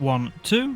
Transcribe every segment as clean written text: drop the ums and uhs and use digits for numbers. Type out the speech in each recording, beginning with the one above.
1, 2.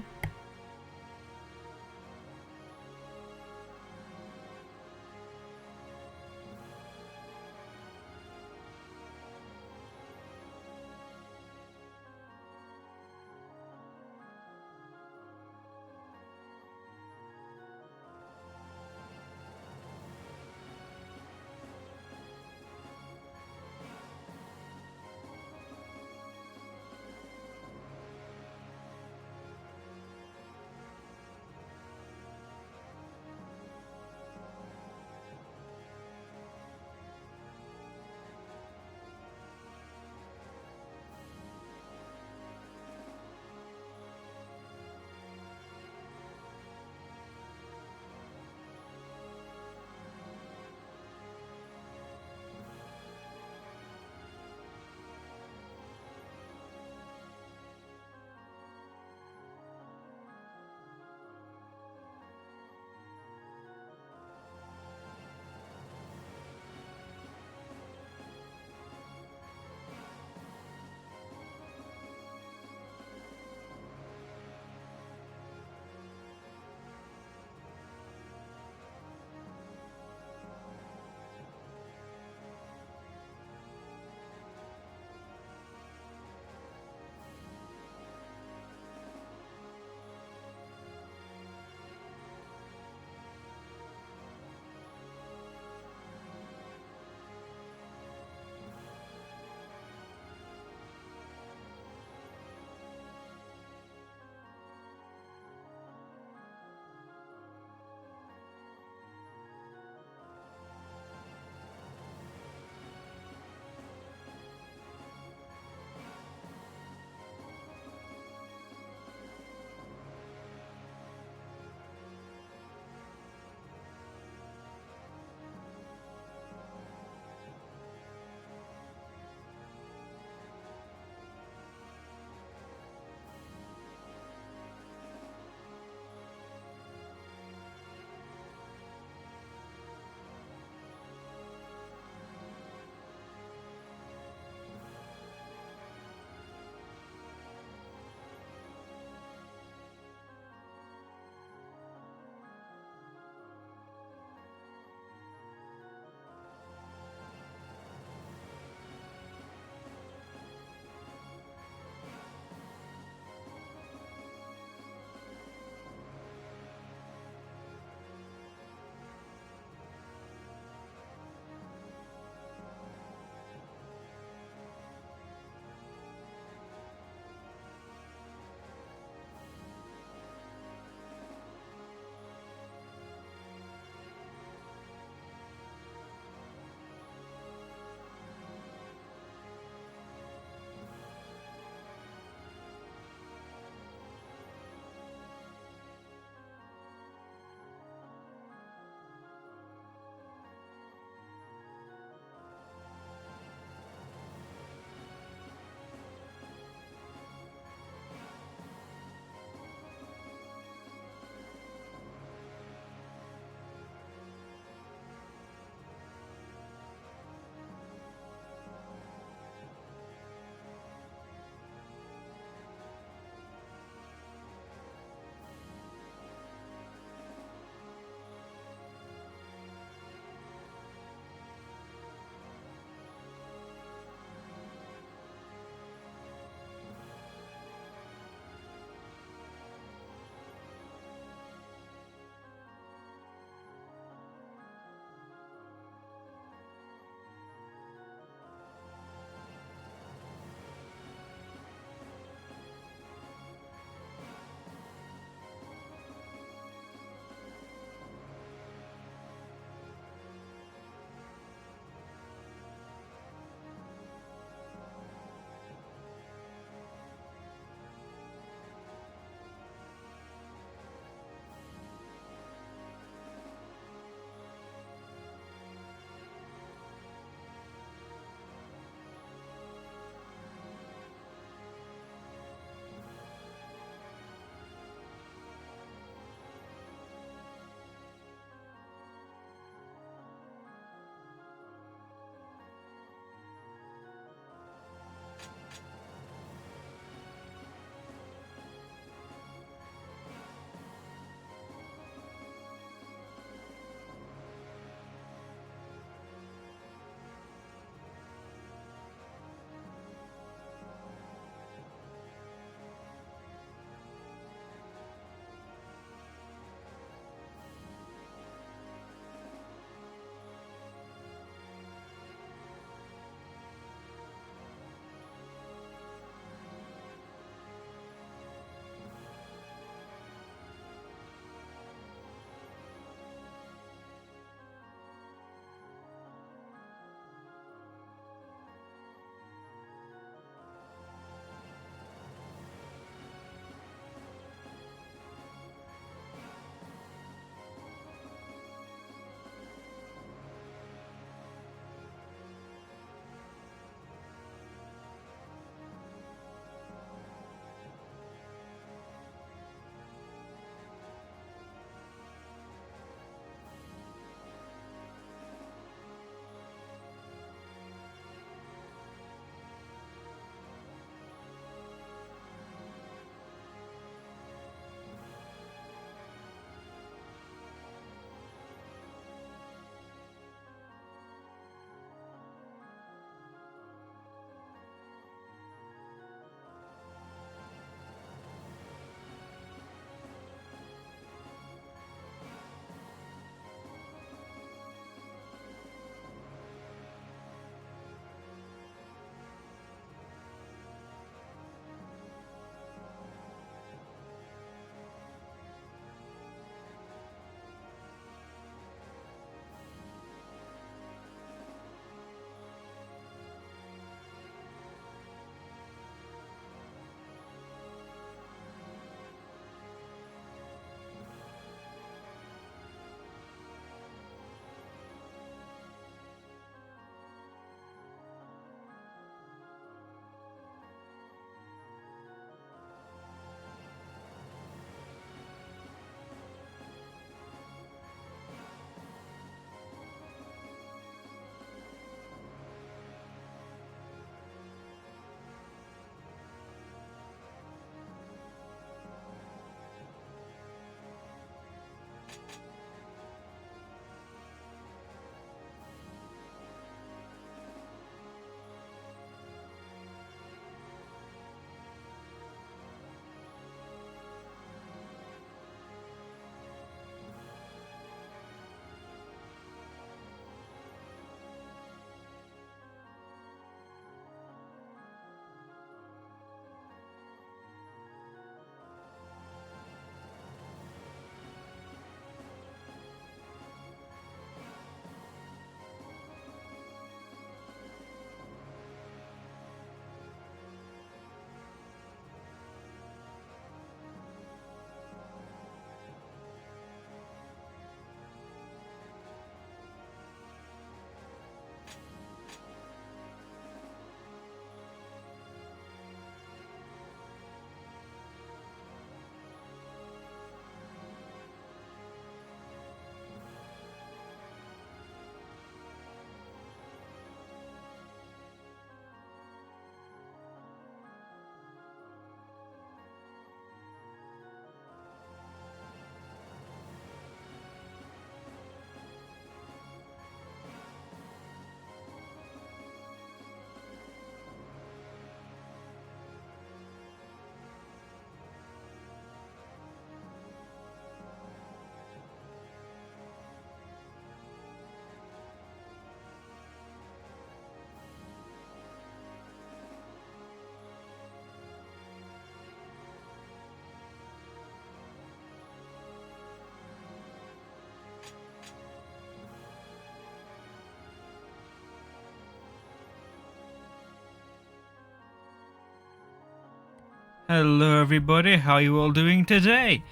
Hello everybody, how are you all doing today?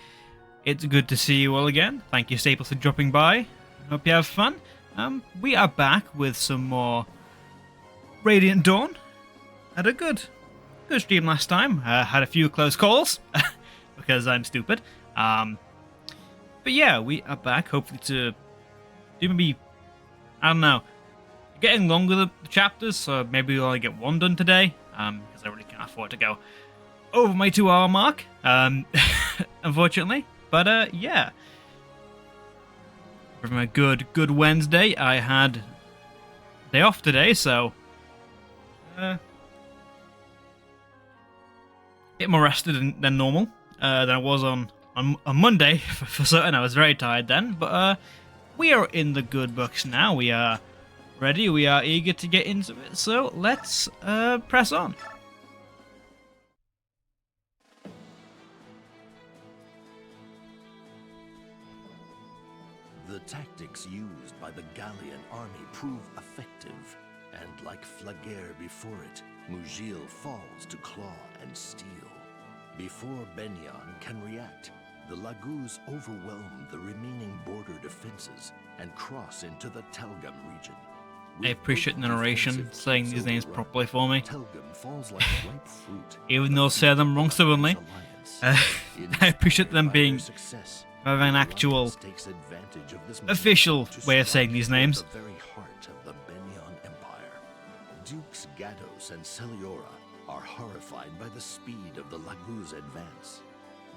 It's good to see you all again. Thank you Staples for dropping by. Hope you have fun. We are back with some more Radiant Dawn. Had a good stream last time. Had a few close calls because I'm stupid. But yeah, we are back hopefully to do maybe, I don't know, getting longer the chapters, so maybe we'll only get one done today because I really can't afford to go over my 2 hour mark, unfortunately. But yeah, from a good Wednesday, I had day off today, so a bit more rested than normal than I was on Monday for certain. I was very tired then, but we are in the good books now. We are ready. We are eager to get into it. So let's press on. The tactics used by the Gallian army prove effective, and like Flagere before it, Mugil falls to claw and steal. Before Benyon can react, the Laguz overwhelm the remaining border defenses and cross into the Telgum region. I appreciate the narration, saying these names properly for me. Telgum falls like ripe fruit. Even though I say them wrong stubbornly, I appreciate them being having an actual official way of saying these names. The very heart of the Benyon Empire. Dukes Gatos and Celiora are horrified by the speed of the Laguz advance.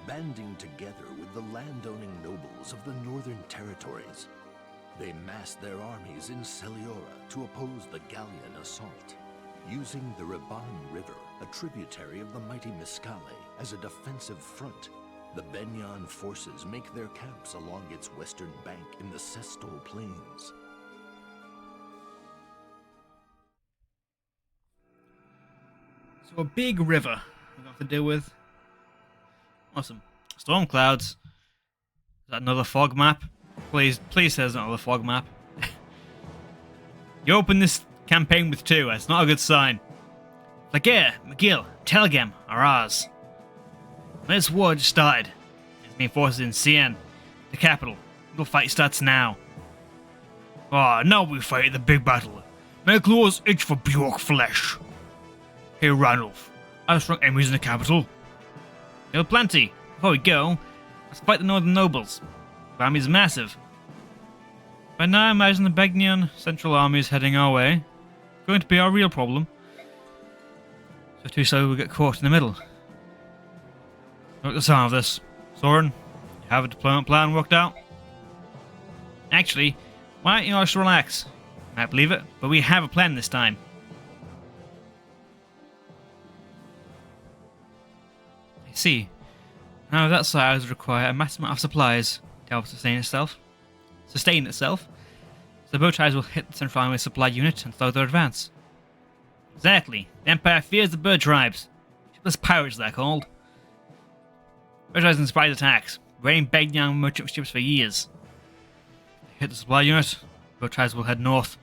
Banding together with the landowning nobles of the northern territories, they massed their armies in Celiora to oppose the Gallian assault, using the Riban River, a tributary of the mighty Miscale, as a defensive front. The Benyon forces make their camps along its western bank in the Sestol Plains. So a big river we have to deal with. Awesome. Storm clouds. Is that another fog map? Please say there's another fog map. You open this campaign with 2. That's not a good sign. Flagere, McGill, Telgem are ours. When this war just started, it's main forces in Cien, the capital. The fight starts now. Now we fight the big battle. Make claws itch for Bjork flesh. Hey Ranulf, I've strong enemies in the capital. Kill plenty. Before we go, let's fight the northern nobles. The army is massive. By now I imagine the Begnian central army is heading our way. Going to be our real problem. So too slow we'll get caught in the middle. Look at the sound of this. Soren, you have a deployment plan worked out? Actually, why don't you just relax? I might believe it, but we have a plan this time. I see. Now that size would require a massive amount of supplies to help sustain itself. So the bow ties will hit the central army supply unit and slow their advance. Exactly. The Empire fears the bird tribes. Shipless pirates they're called. Bird tribes inspired attacks, raiding Begnian merchant ships for years. If they hit the supply unit, bird tribes will head north.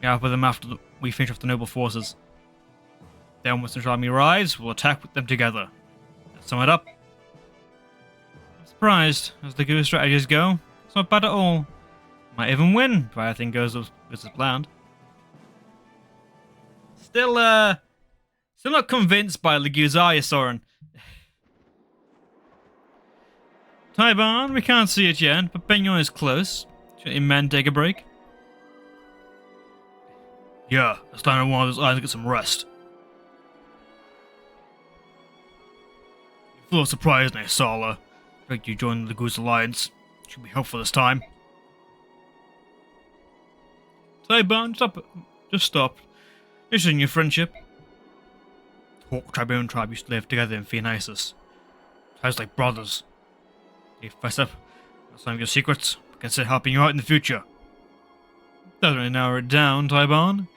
We are with them after we finish off the noble forces. Then when the central army arrives, we'll attack with them together. Let's sum it up. I'm surprised, as the good strategies go. It's not bad at all. Might even win, if everything goes as planned. Still not convinced by Laguz, are you, Soren? Taiban, we can't see it yet, but Benyon is close. Should your men take a break? Yeah, it's time to one of those islands to get some rest. You're full of surprise, Naisala. Expect you join the Laguz Alliance. Should be helpful this time. Taiban, just stop. This isn't your friendship. The Hawk tribe and tribe used to live together in Phoenicis. Ties like brothers. Hey, fess up. Some of your secrets. We can consider helping you out in the future. Doesn't really narrow it down, Taiban.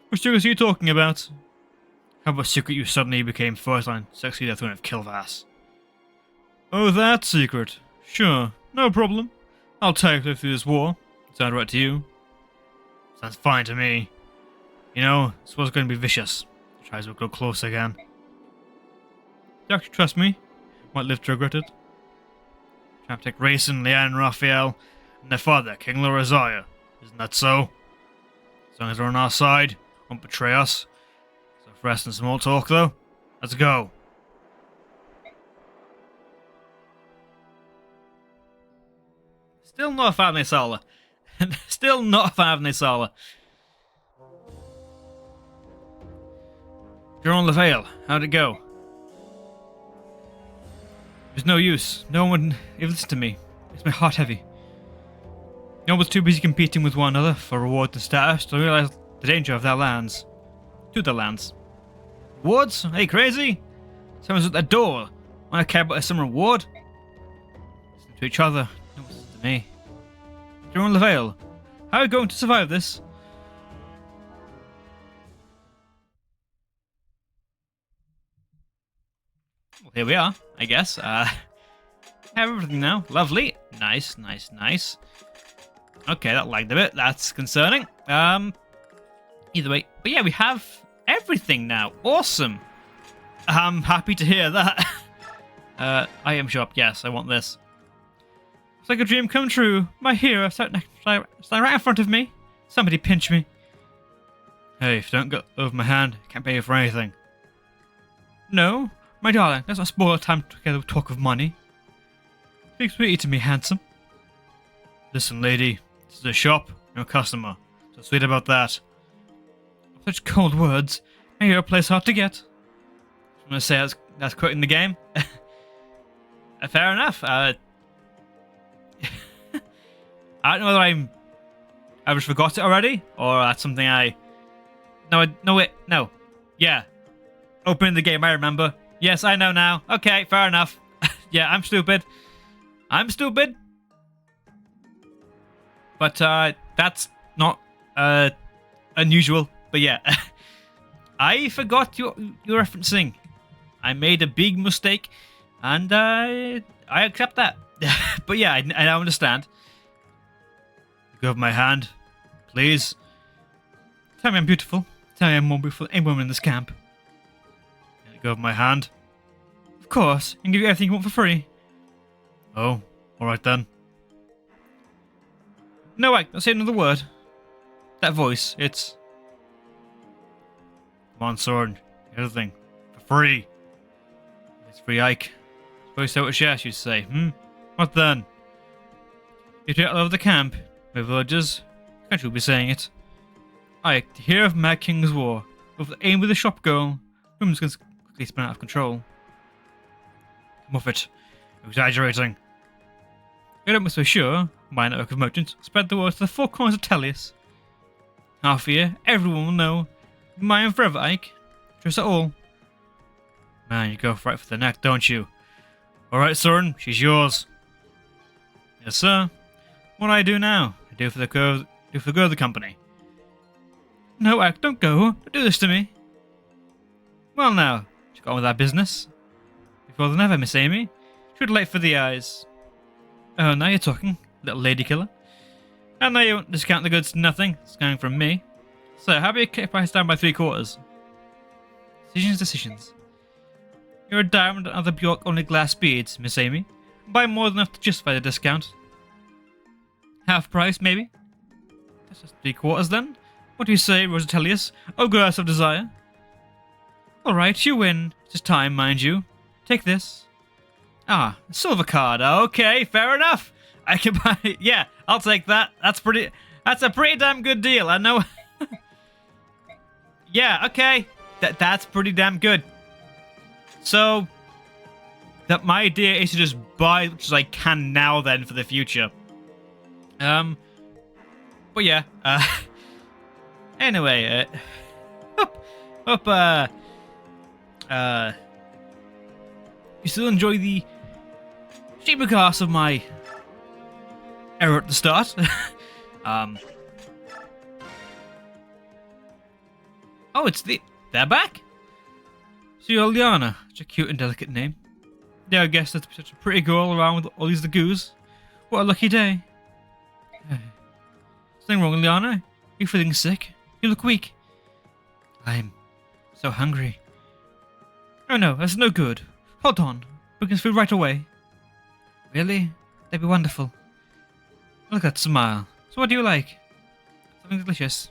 What secrets are you talking about? How about a secret you suddenly became first-line sexy death of Kilvass? Oh, that secret. Sure, no problem. I'll take you through this war. Sound right to you? Sounds fine to me. You know, this war's going to be vicious. The tribes will grow close again. you actually trust me? Might live to regret it. Trying to take Raisin, Leanne, and Raphael, and their father, King Lorazaya. Isn't that so? As long as they're on our side, won't betray us. So for rest and small talk, though, let's go. Still not a fan of Nisala. Still not a fan of Nisala. Jerome LaVale, how'd it go? There's no use. No one would even listen to me. Makes my heart heavy. No one was too busy competing with one another for reward and status to realize the danger of their lands. To their lands. Rewards? Are you crazy? Someone's at the door. I care about some reward? Listen to each other. No one listens to me. Jerome LaVale, how are you going to survive this? Well, here we are, I guess. Have everything now. Lovely. Nice, nice, nice. Okay, that lagged a bit. That's concerning. Either way. But yeah, we have everything now. Awesome. I'm happy to hear that. Item shop. Yes, I want this. It's like a dream come true. My hero stand right in front of me. Somebody pinch me. Hey, if you don't get over my hand, I can't pay you for anything. No, my darling, let's not spoil our time together with talk of money. Speak sweetly to me, handsome. Listen, lady, this is a shop, you're a customer. So sweet about that. Such cold words. My hero plays hard to get. I'm gonna say that's quitting the game. Fair enough. I don't know whether I just forgot it already, or that's something No. Yeah. Opening the game, I remember. Yes, I know now. Okay, fair enough. Yeah, I'm stupid. But, that's not, unusual. But yeah. I forgot you're referencing. I made a big mistake, and, I accept that. But yeah, I now understand. Go over my hand, please. Tell me I'm beautiful. Tell me I'm more beautiful than any woman in this camp. Go over my hand. Of course, I can give you everything you want for free. Oh, alright then. No, wait, don't say another word. That voice, it's... Come on, Soren. Everything. For free. It's free, Ike. Suppose so what you say, What then? If you're all over the camp, my villagers, country will be saying it. Ike, to hear of Mad King's War, with the aim with the shop girl, women's can quickly spin out of control. Come off it. You're exaggerating. You don't be so sure. My network of merchants spread the word to the four corners of Tellius. Half a year, everyone will know. Mine forever, Ike. Trust it all. Man, you go right for the neck, don't you? Alright, Soren, she's yours. Yes, sir. What do I do now? I do for the girl of the company. No, Ike, don't go. Don't do this to me. Well now, she got on with that business. Before than ever, Miss Amy. Too late for the eyes. Oh, now you're talking, little lady killer. I know you won't discount the goods to nothing. It's coming from me. So, how about you cut price down by 3/4? Decisions. You're a diamond and other Bjork only glass beads, Miss Amy. Buy more than enough to justify the discount. Half price, maybe? That's just 3/4 then. What do you say, Rosatellius? Oh, goddess of desire. Alright, you win. It's just time, mind you. Take this. Ah, a silver card. Okay, fair enough. I can buy it. Yeah, I'll take that. That's a pretty damn good deal. I know. Yeah, okay. That's pretty damn good. So, that my idea is to just buy as much as I can now then for the future. But yeah, anyway, you still enjoy the shape of my error at the start? Oh, they're back? So you're Liana, such a cute and delicate name. Yeah, I guess that's such a pretty girl around with all these lagoos. What a lucky day. Something wrong, Liana? You feeling sick? You look weak. I'm so hungry. Oh no, that's no good. Hold on. Bring us food right away. Really? That'd be wonderful. Look at that smile. So what do you like? Something delicious.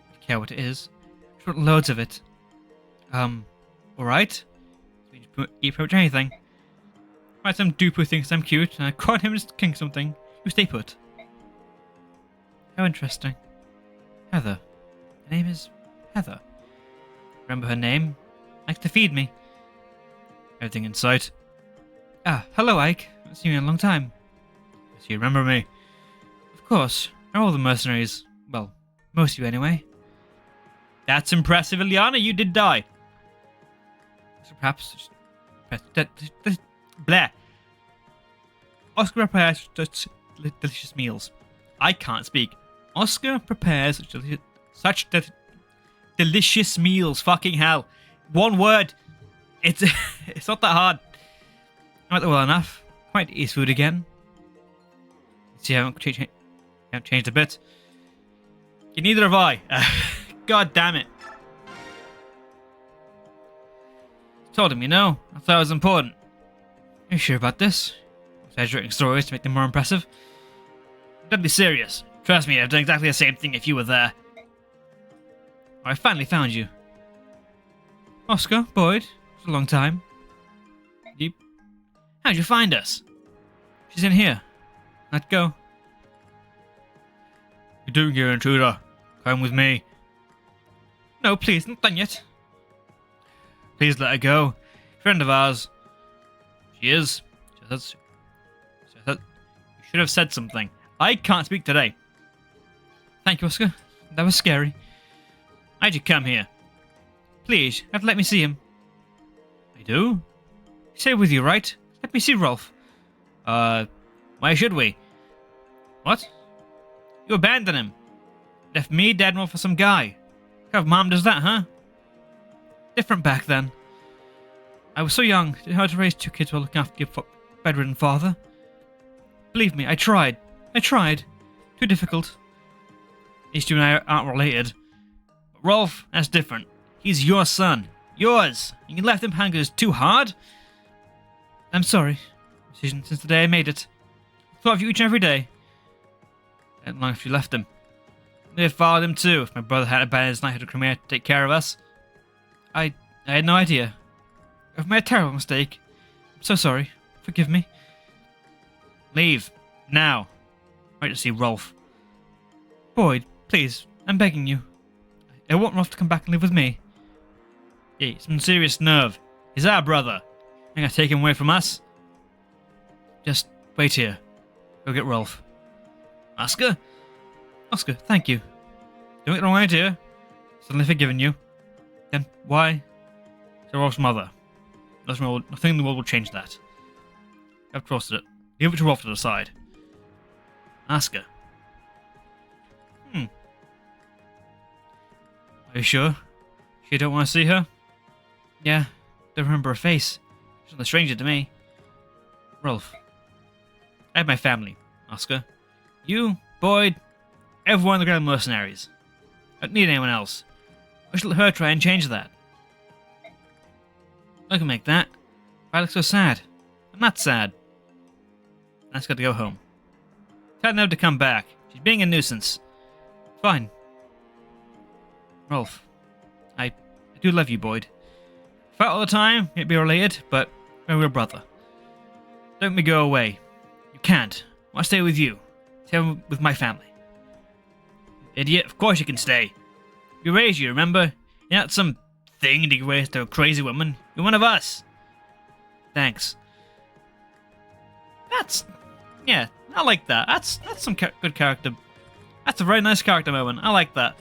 I don't care what it is. I just want loads of it. Alright. We just eat pretty much anything. Might some dupe who thinks I'm cute, and I caught him just king something. You stay put. How interesting. Heather. Her name is Heather. Remember her name? Likes to feed me. Everything in sight. Ah, hello Ike. Haven't seen you in a long time. Yes, you remember me? Of course. Are all the mercenaries? Well, most of you anyway. That's impressive, Ilyana. You did die. So perhaps... Blah. Oscar prepares such delicious meals. I can't speak. Oscar prepares such delicious meals. Fucking hell. One word. It's not that hard. Not that well enough. Quite eat food again. See, I haven't changed a bit. Neither have I. God damn it. Told him, you know. I thought it was important. Are you sure about this? Exaggerating stories to make them more impressive. Don't be serious. Trust me, I've done exactly the same thing if you were there. I finally found you. Oscar, Boyd, it's a long time. How'd you find us? She's in here. Let's go. You're doing here, intruder. Come with me. No, please, not done yet. Please let her go. Friend of ours. She is. You should have said something. I can't speak today. Thank you, Oscar. That was scary. Why'd you come here? Please, you have to let me see him. I do? Stay with you, right? Let me see Rolf. Why should we? What? You abandoned him. Left me, Dad, and Rolf for some guy. What kind of mom does that, huh? Different back then. I was so young, didn't know how to raise two kids while looking after your bedridden father. Believe me, I tried. Too difficult. These two and I aren't related. But Rolf, that's different. He's your son. Yours. You left him hanging is too hard? I'm sorry. Decision since the day I made it. Thought of you each and every day. And long if you left him. I have followed him too, if my brother had abandoned his knighthood to come here to take care of us. I had no idea. I've made a terrible mistake. I'm so sorry. Forgive me. Leave. Now. I want to see Rolf. Boyd, please. I'm begging you. I want Rolf to come back and live with me. He's some serious nerve. He's our brother. Ain't gonna take him away from us. Just wait here. Go get Rolf. Oscar? Oscar, thank you. Don't get the wrong idea. Suddenly forgiven you. Then why? To Rolf's mother. Nothing in the world will change that. I've trusted it. Give it to Rolf to decide. Ask her. Are you sure? You don't want to see her? Yeah. Don't remember her face. She's not a stranger to me. Rolf. I have my family, Oscar. You, Boyd, everyone in the Grand Mercenaries. I don't need anyone else. I should let her try and change that. I can make that. I look so sad. I'm not sad. Ask her to go home. Tell her never to come back. She's being a nuisance. Fine. Rolf. I do love you, Boyd. Fight all the time, might be related, but we're your brother. Don't let me go away. You can't. I want to stay with you. Stay with my family. Idiot, of course you can stay. We raised you, remember? You're not some thing to give away to a crazy woman. You're one of us. Thanks. Yeah, I like that. That's some good character. That's a very nice character moment. I like that.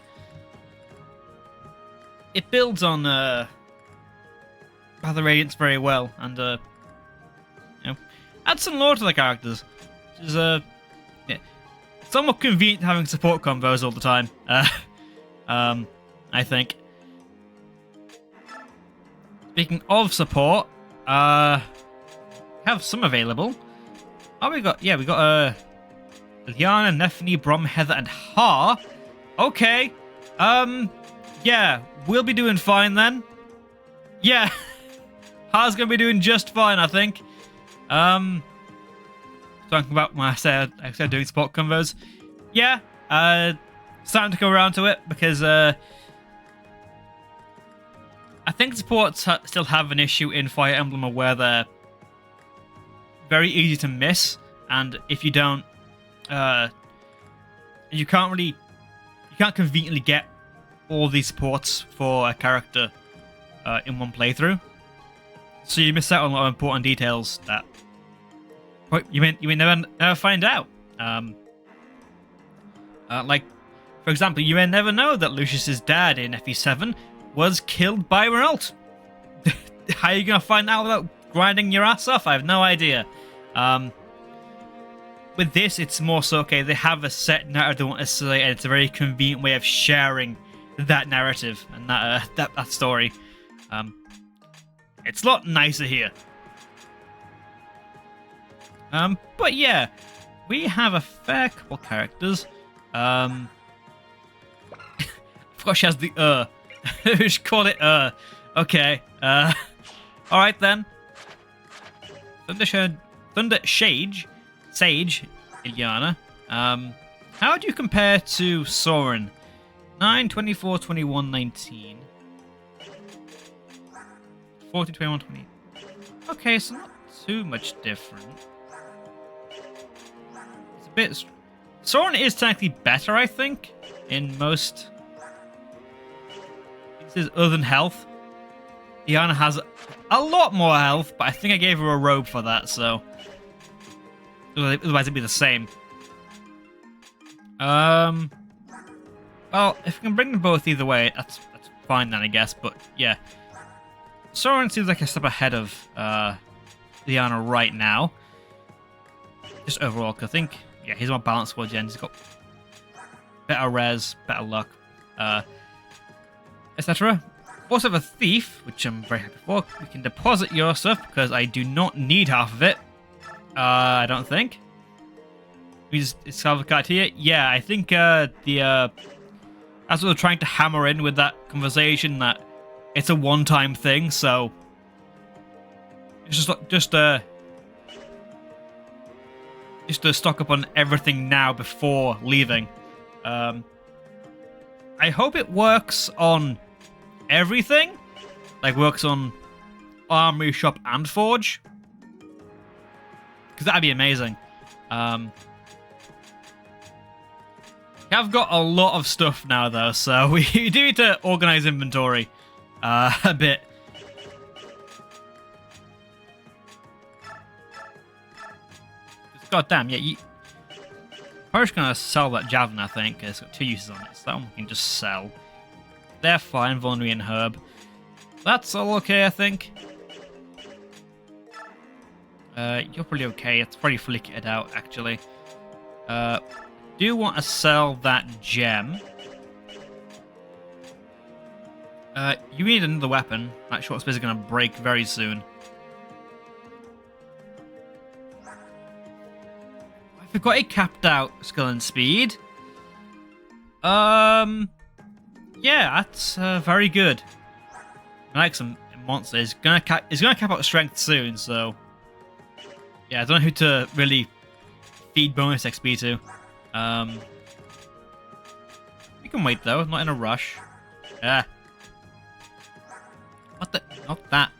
It builds on Path of Radiance very well, and you know, adds some lore to the characters. Which is yeah, somewhat convenient having support combos all the time. I think. Speaking of support, have some available. Oh, we got Liana, Nephany, Brom, Heather, and Har. Okay. Yeah, we'll be doing fine then. Yeah. Ha's gonna be doing just fine, I think. Talking about my I said doing sport convos. Yeah, starting to come around to it because I think supports still have an issue in Fire Emblem where they're very easy to miss, and if you don't, you can't conveniently get all these supports for a character in one playthrough. So you miss out on a lot of important details that you may never find out. Like, for example, you may never know that Lucius's dad in FE7 was killed by Renault. How are you going to find out without grinding your ass off? I have no idea. With this, it's more so, okay, they have a set narrative they want to say, and it's a very convenient way of sharing that narrative and that story. It's a lot nicer here. But yeah, we have a fair couple characters. I forgot she has the we should call it Okay. Alright then. Thunder Sage, Ilyana. How do you compare to Soren? 9, 24, 21, 19. 14, 21, 20. Okay, so not too much different. It's a bit... Soren is technically better, I think, in most... This is other than health. Iana has a lot more health, but I think I gave her a robe for that, so... Otherwise it'd be the same. Well, if we can bring them both either way, that's fine then, I guess, but yeah. Soren seems like a step ahead of Liana right now. Just overall, because I think, yeah, he's more balanced towards the end. He's got better res, better luck, etc. Also have a thief, which I'm very happy for. We can deposit your stuff, because I do not need half of it. I don't think. We just salve a card here. Yeah, I think that's what they're trying to hammer in with that conversation, that it's a one-time thing, so it's just to stock up on everything now before leaving. I hope it works on everything, like works on Armory, Shop, and Forge, because that'd be amazing. I've got a lot of stuff now, though, so we do need to organize inventory a bit. God damn, yeah, I'm just gonna sell that javelin, I think. It's got 2 uses on it, so that one we can just sell. They're fine, Vulnerary and Herb. That's all okay, I think. You're probably okay. It's pretty fully kitted out, actually. Do want to sell that gem. You need another weapon. That short spear is going to break very soon. I forgot it capped out skill and speed. Yeah, that's very good. I like some monsters. It's gonna cap out strength soon, so yeah, I don't know who to really feed bonus XP to. We can wait though, not in a rush. Yeah. What the? Not that.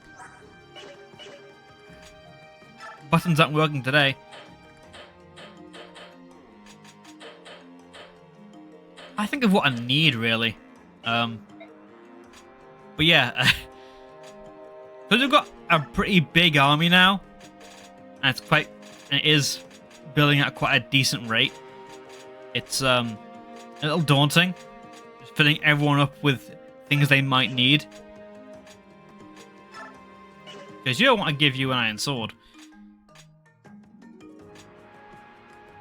Buttons aren't working today. I think of what I need, really. But yeah, because we've got a pretty big army now, and it is building at quite a decent rate. It's a little daunting, just filling everyone up with things they might need. Because you don't want to give you an iron sword.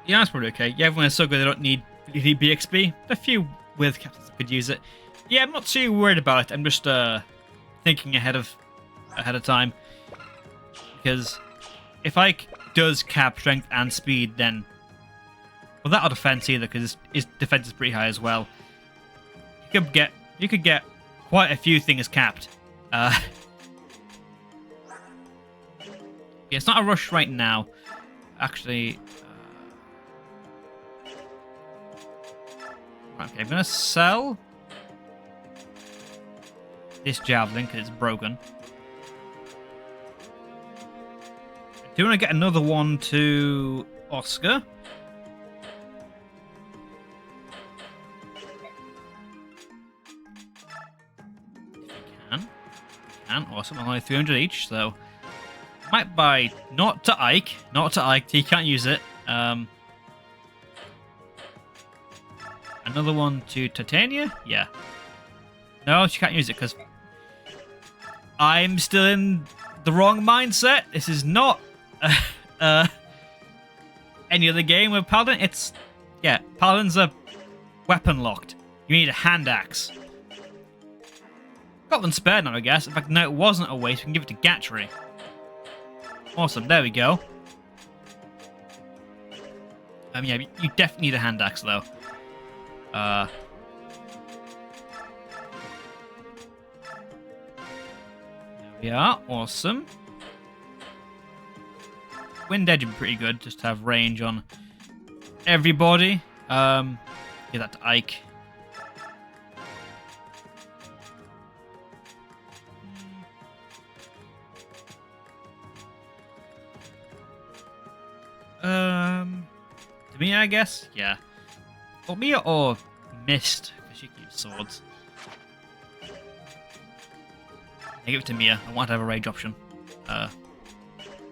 Yeah, that's probably okay. Yeah, everyone is so good they don't need BXB. A few with captains could use it. Yeah, I'm not too worried about it. I'm just thinking ahead of time. Because if Ike does cap strength and speed, then well, that'll defense either, because his defense is pretty high as well. You could get quite a few things capped. Yeah, it's not a rush right now. Actually, okay, I'm gonna sell this javelin because it's broken. I do want to get another one to Oscar. If you can. Awesome. I'm only 300 each, so might buy not to Ike. He can't use it. Another one to Titania. Yeah. No, she can't use it because I'm still in the wrong mindset. This is not any other game with Paladin. Paladins are weapon locked. You need a hand axe. Got them spare now, I guess. In fact, no, it wasn't a waste. We can give it to Gatchery. Awesome, there we go. Yeah, you definitely need a hand axe, though. There we are, awesome. Wind Edge would be pretty good, just to have range on everybody. Give that to Ike. To me, I guess? Yeah. Or me or Mist, because she keeps swords. I give it to Mia. I want to have a rage option.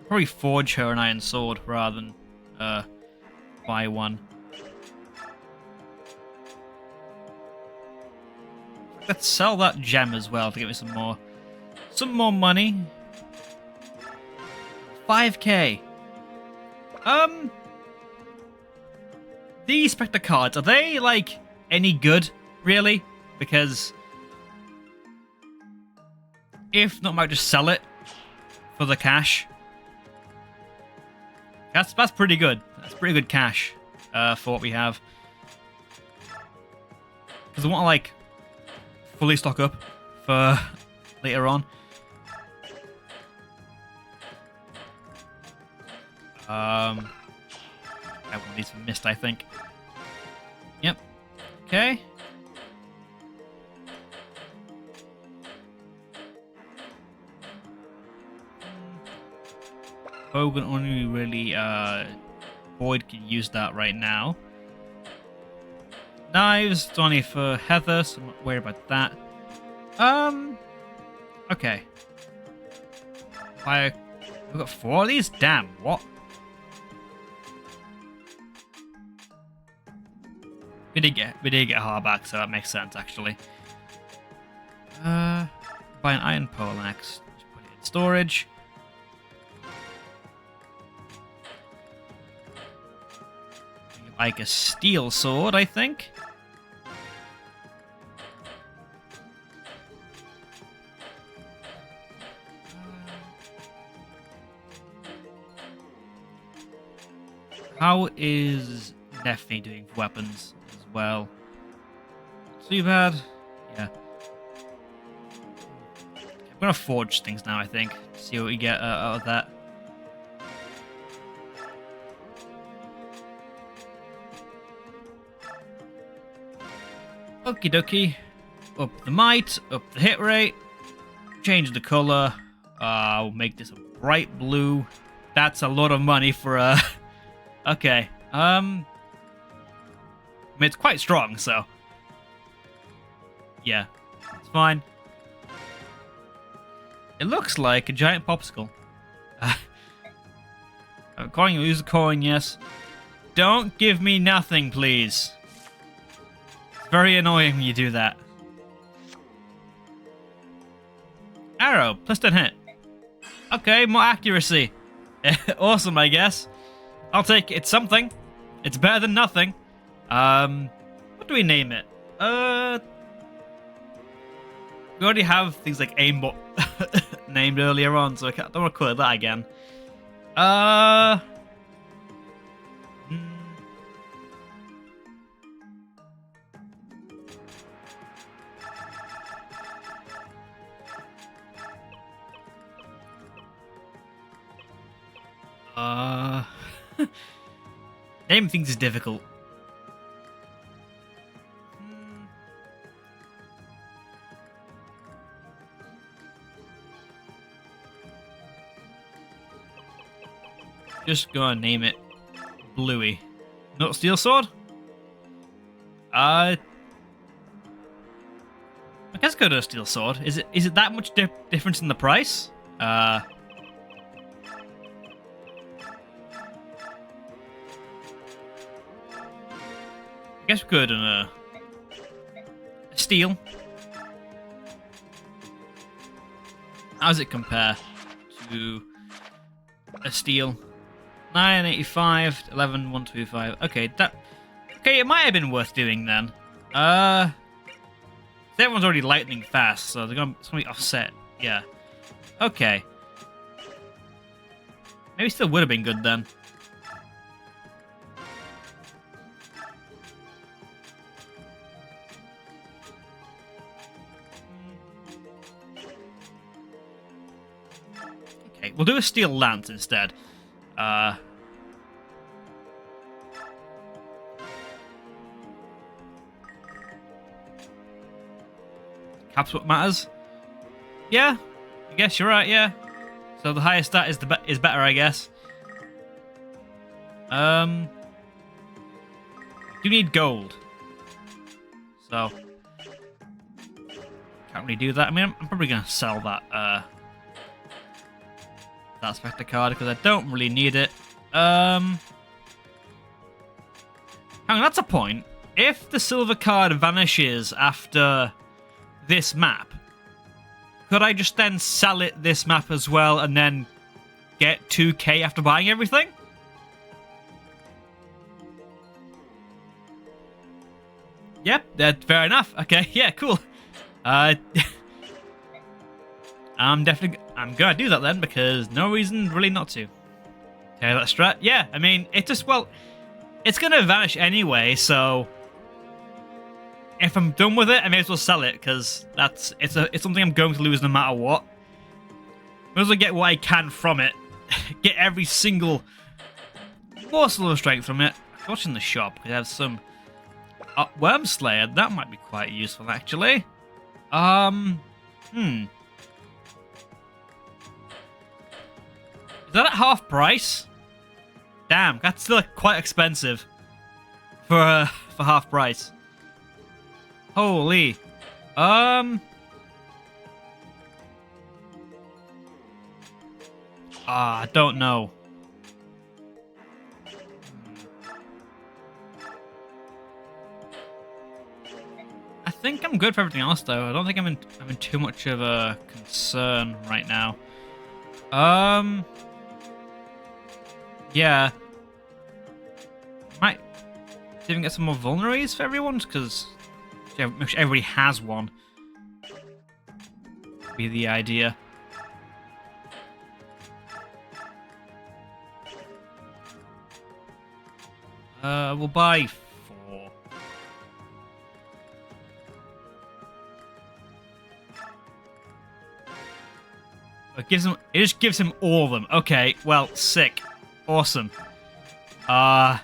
Probably forge her an iron sword rather than buy one. Let's sell that gem as well to give me some more money. 5k. These Spectre cards, are they like any good, really? Because if not, I might just sell it for the cash. That's pretty good. That's pretty good cash for what we have. Because I want to like fully stock up for later on. I have one of these for Mist, I think. Yep. Okay. Hogan only really Boyd can use that right now. Knives, it's only for Heather, so I'm not worried about that. Okay. We've got 4 of these? Damn, what? We did get hard back, so that makes sense actually. Buy an iron poleaxe. Just put it in storage. Like a steel sword, I think. How is Neffy doing for weapons as well? Too bad. Yeah. I'm gonna forge things now, I think. See what we get out of that. Okie dokie. Up the might, up the hit rate. Change the color. We'll make this a bright blue. That's a lot of money for a... Okay. I mean, it's quite strong, so... Yeah. It's fine. It looks like a giant popsicle. Coin, use a coin, yes. Don't give me nothing, please. It's very annoying when you do that. Arrow, plus 10 hit. Okay, more accuracy. Awesome, I guess. I'll take it. It's something. It's better than nothing. What do we name it? We already have things like aimbot named earlier on, so I don't want to call it that again. Uh, Naming things is difficult. Just gonna name it Bluey. Not Steel Sword? I guess go to a Steel Sword. Is it that much difference in the price? I guess we could a Steel. How does it compare to a Steel? 985, 11125. Okay, it might have been worth doing then. Everyone's already lightning fast, so it's gonna be offset. Yeah. Okay. Maybe still would have been good then. Okay, we'll do a steel lance instead. Cap's what matters. Yeah, I guess you're right. Yeah. So the higher stat is better, I guess. Do need gold. So can't really do that. I mean, I'm probably gonna sell that that Spectre card because I don't really need it. Hang on, that's a point. If the silver card vanishes after this map, could I just then sell it this map as well and then get 2k after buying everything? Yep, that's fair enough. Okay, yeah, cool. I'm gonna do that then because no reason really not to. Okay, that strat. Yeah, I mean, it's gonna vanish anyway, so if I'm done with it, I may as well sell it because it's something I'm going to lose no matter what. May as well get what I can from it. Get every single morsel of strength from it. What's in the shop? We have some Worm Slayer. That might be quite useful actually. Is that at half price? Damn, that's still quite expensive for half price. Holy. I don't know. I think I'm good for everything else though. I don't think I'm in too much of a concern right now. Yeah. Might even get some more vulneraries for everyone because everybody has one. Be the idea. We'll buy 4. It just gives him all of them. Okay, well, sick. Awesome. Yeah,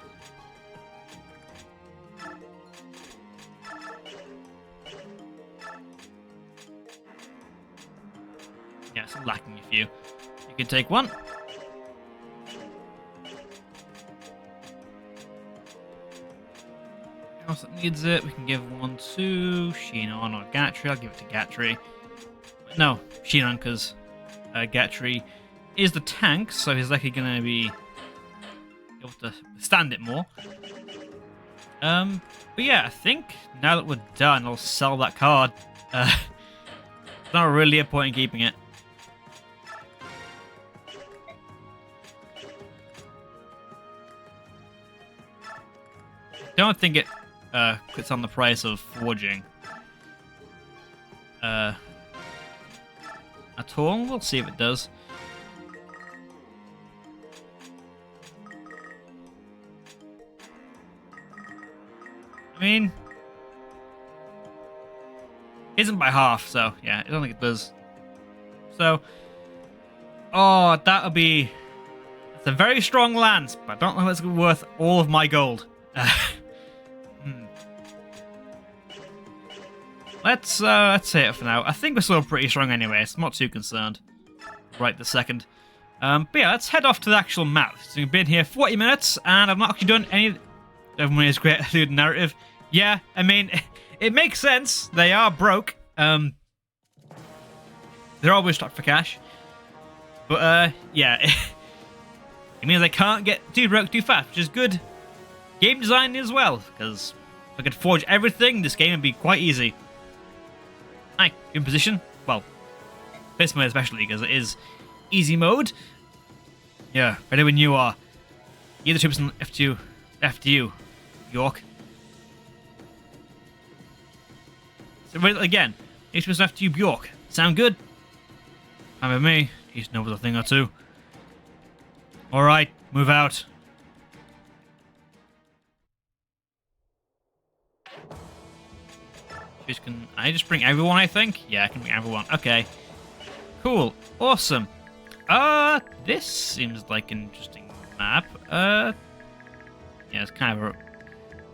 it's lacking a few. You can take one. Else that needs it, we can give one to Shinon or Gatry. I'll give it to Gatry. No, Shinon, because Gatry is the tank, so he's likely going to be able to stand it more. But yeah, I think now that we're done, I'll sell that card. There's not really a point in keeping it. Don't think it quits on the price of forging at all. We'll see if it does. I mean, it isn't by half, so yeah, I don't think it does. So, oh, that'll be It's a very strong lance, but I don't know if it's worth all of my gold. Let's say it for now. I think we're still pretty strong anyway, so I'm not too concerned. Right this second. But yeah, let's head off to the actual map. So we've been here 40 minutes, and I've not actually done any... Everyone is great at the narrative. Yeah, I mean, it makes sense. They are broke. They're always strapped for cash. But, yeah. It means I can't get too broke too fast, which is good game design as well. Because if I could forge everything, this game would be quite easy. Hi, in position. Well, this mode especially, because it is easy mode. Yeah, ready when you are. Either troops on after you, York. So again, each troops after you, Bjork. Sound good? Fine with me. Each knows a thing or two. Alright, move out. Can I just bring everyone, I think? Yeah, I can bring everyone. Okay. Cool. Awesome. This seems like an interesting map. Yeah, it's kind of a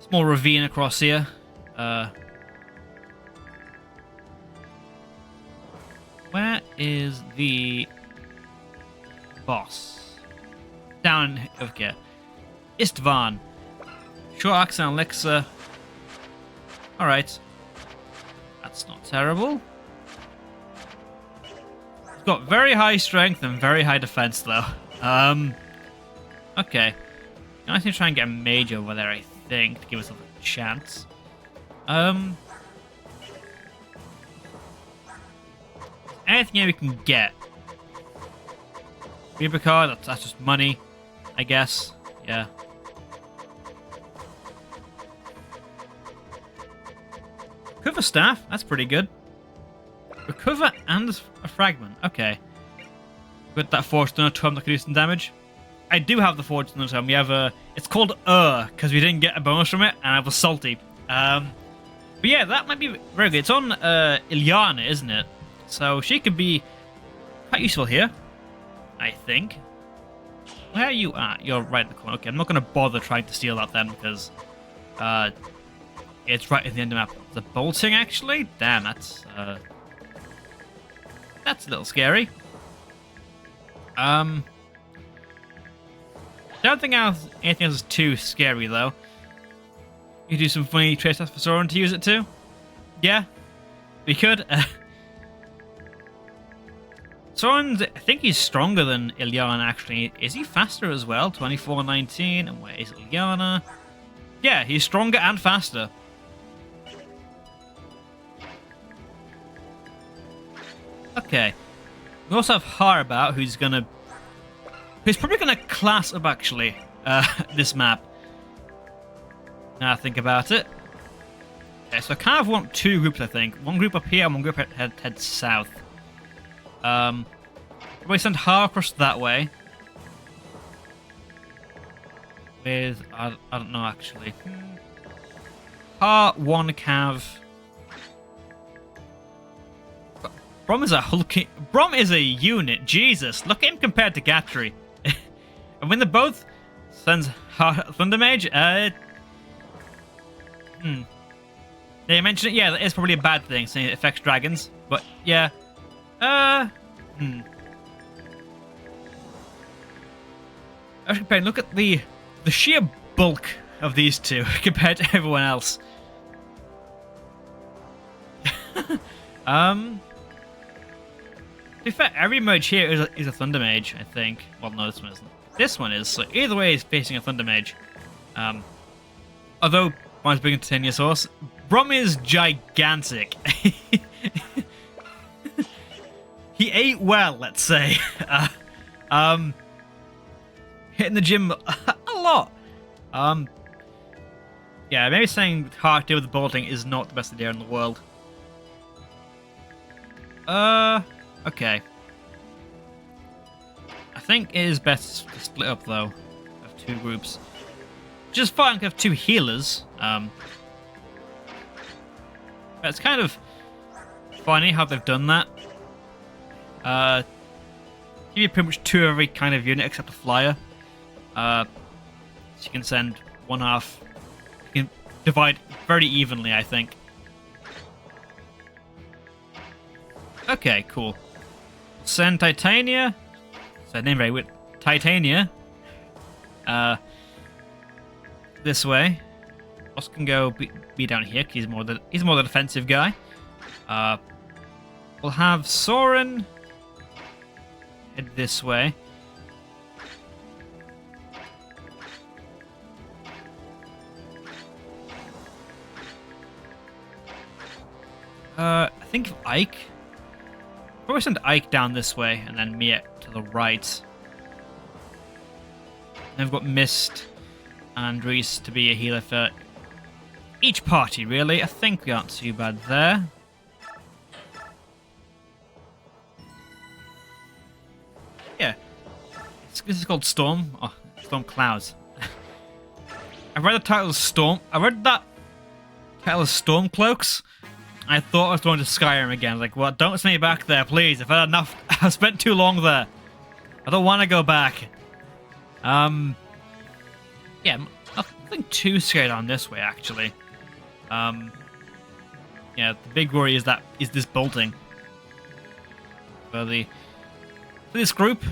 small ravine across here. Where is the boss? Down over here. Istvan. Short axe and elixir. Alright. That's not terrible. It's got very high strength and very high defense, though. Okay. I need to try and get a mage over there, I think, to give us a chance. Anything here we can get. Reaper card, that's just money, I guess. Yeah. Recover staff, that's pretty good. Recover and a fragment, okay. With that forged stone tome that could do some damage. I do have the forged stone tome. We have a... It's called because we didn't get a bonus from it, and I was salty. But yeah, that might be very good. It's on Ilyana, isn't it? So she could be quite useful here, I think. Where are you at? You're right in the corner. Okay, I'm not going to bother trying to steal that then, because it's right in the end of the map. The bolting, actually? Damn, that's a little scary. Don't think anything else is too scary, though. You do some funny trace tests for Soren to use it too? Yeah, we could. Soren's, I think he's stronger than Ilyana, actually. Is he faster as well? 24-19. And where is Ilyana? Yeah, he's stronger and faster. Okay. We also have Harabout, who's probably gonna class up, actually, this map. Now I think about it. Okay, so I kind of want two groups, I think. One group up here and one group head south. Probably send Har across that way. With, I don't know, actually. Har, one cav. Brom is a hulking... Brom is a unit. Jesus, look at him compared to Gatry. And when they both sends Thunder Mage, Yeah, you mentioned it. Yeah, that is probably a bad thing, saying it affects dragons. But yeah, Actually, look at the sheer bulk of these two compared to everyone else. To be fair, every mage here is a Thunder Mage, I think. Well, no, this one isn't. This one is, so either way he's facing a Thunder Mage. Although, one's big into 10-year source. Brom is gigantic. He ate well, let's say. Hitting the gym a lot. Yeah, maybe saying hard to deal with the bolting is not the best idea in the world. Okay. I think it is best to split up, though, of two groups. Which is fine, we have two healers. But it's kind of funny how they've done that. Give you pretty much two of every kind of unit except a flyer. So you can send one half. You can divide very evenly, I think. Okay, cool. Send Titania. So name very weird. Titania. This way. Boss can go be down here because he's more the defensive guy. We'll have Soren head this way. I think of Ike. Probably send Ike down this way and then Mia to the right. Then we've got Mist and Reese to be a healer for each party, really. I think we aren't too bad there. Yeah. This is called Storm. Oh, Storm Clouds. I read the title of Storm. I read that title of Storm Cloaks. I thought I was going to Skyrim again. I was like, well, don't send me back there, please. I've had enough. I've spent too long there. I don't want to go back. Yeah, nothing too scared on this way, actually. Yeah, the big worry is this bolting. For this group,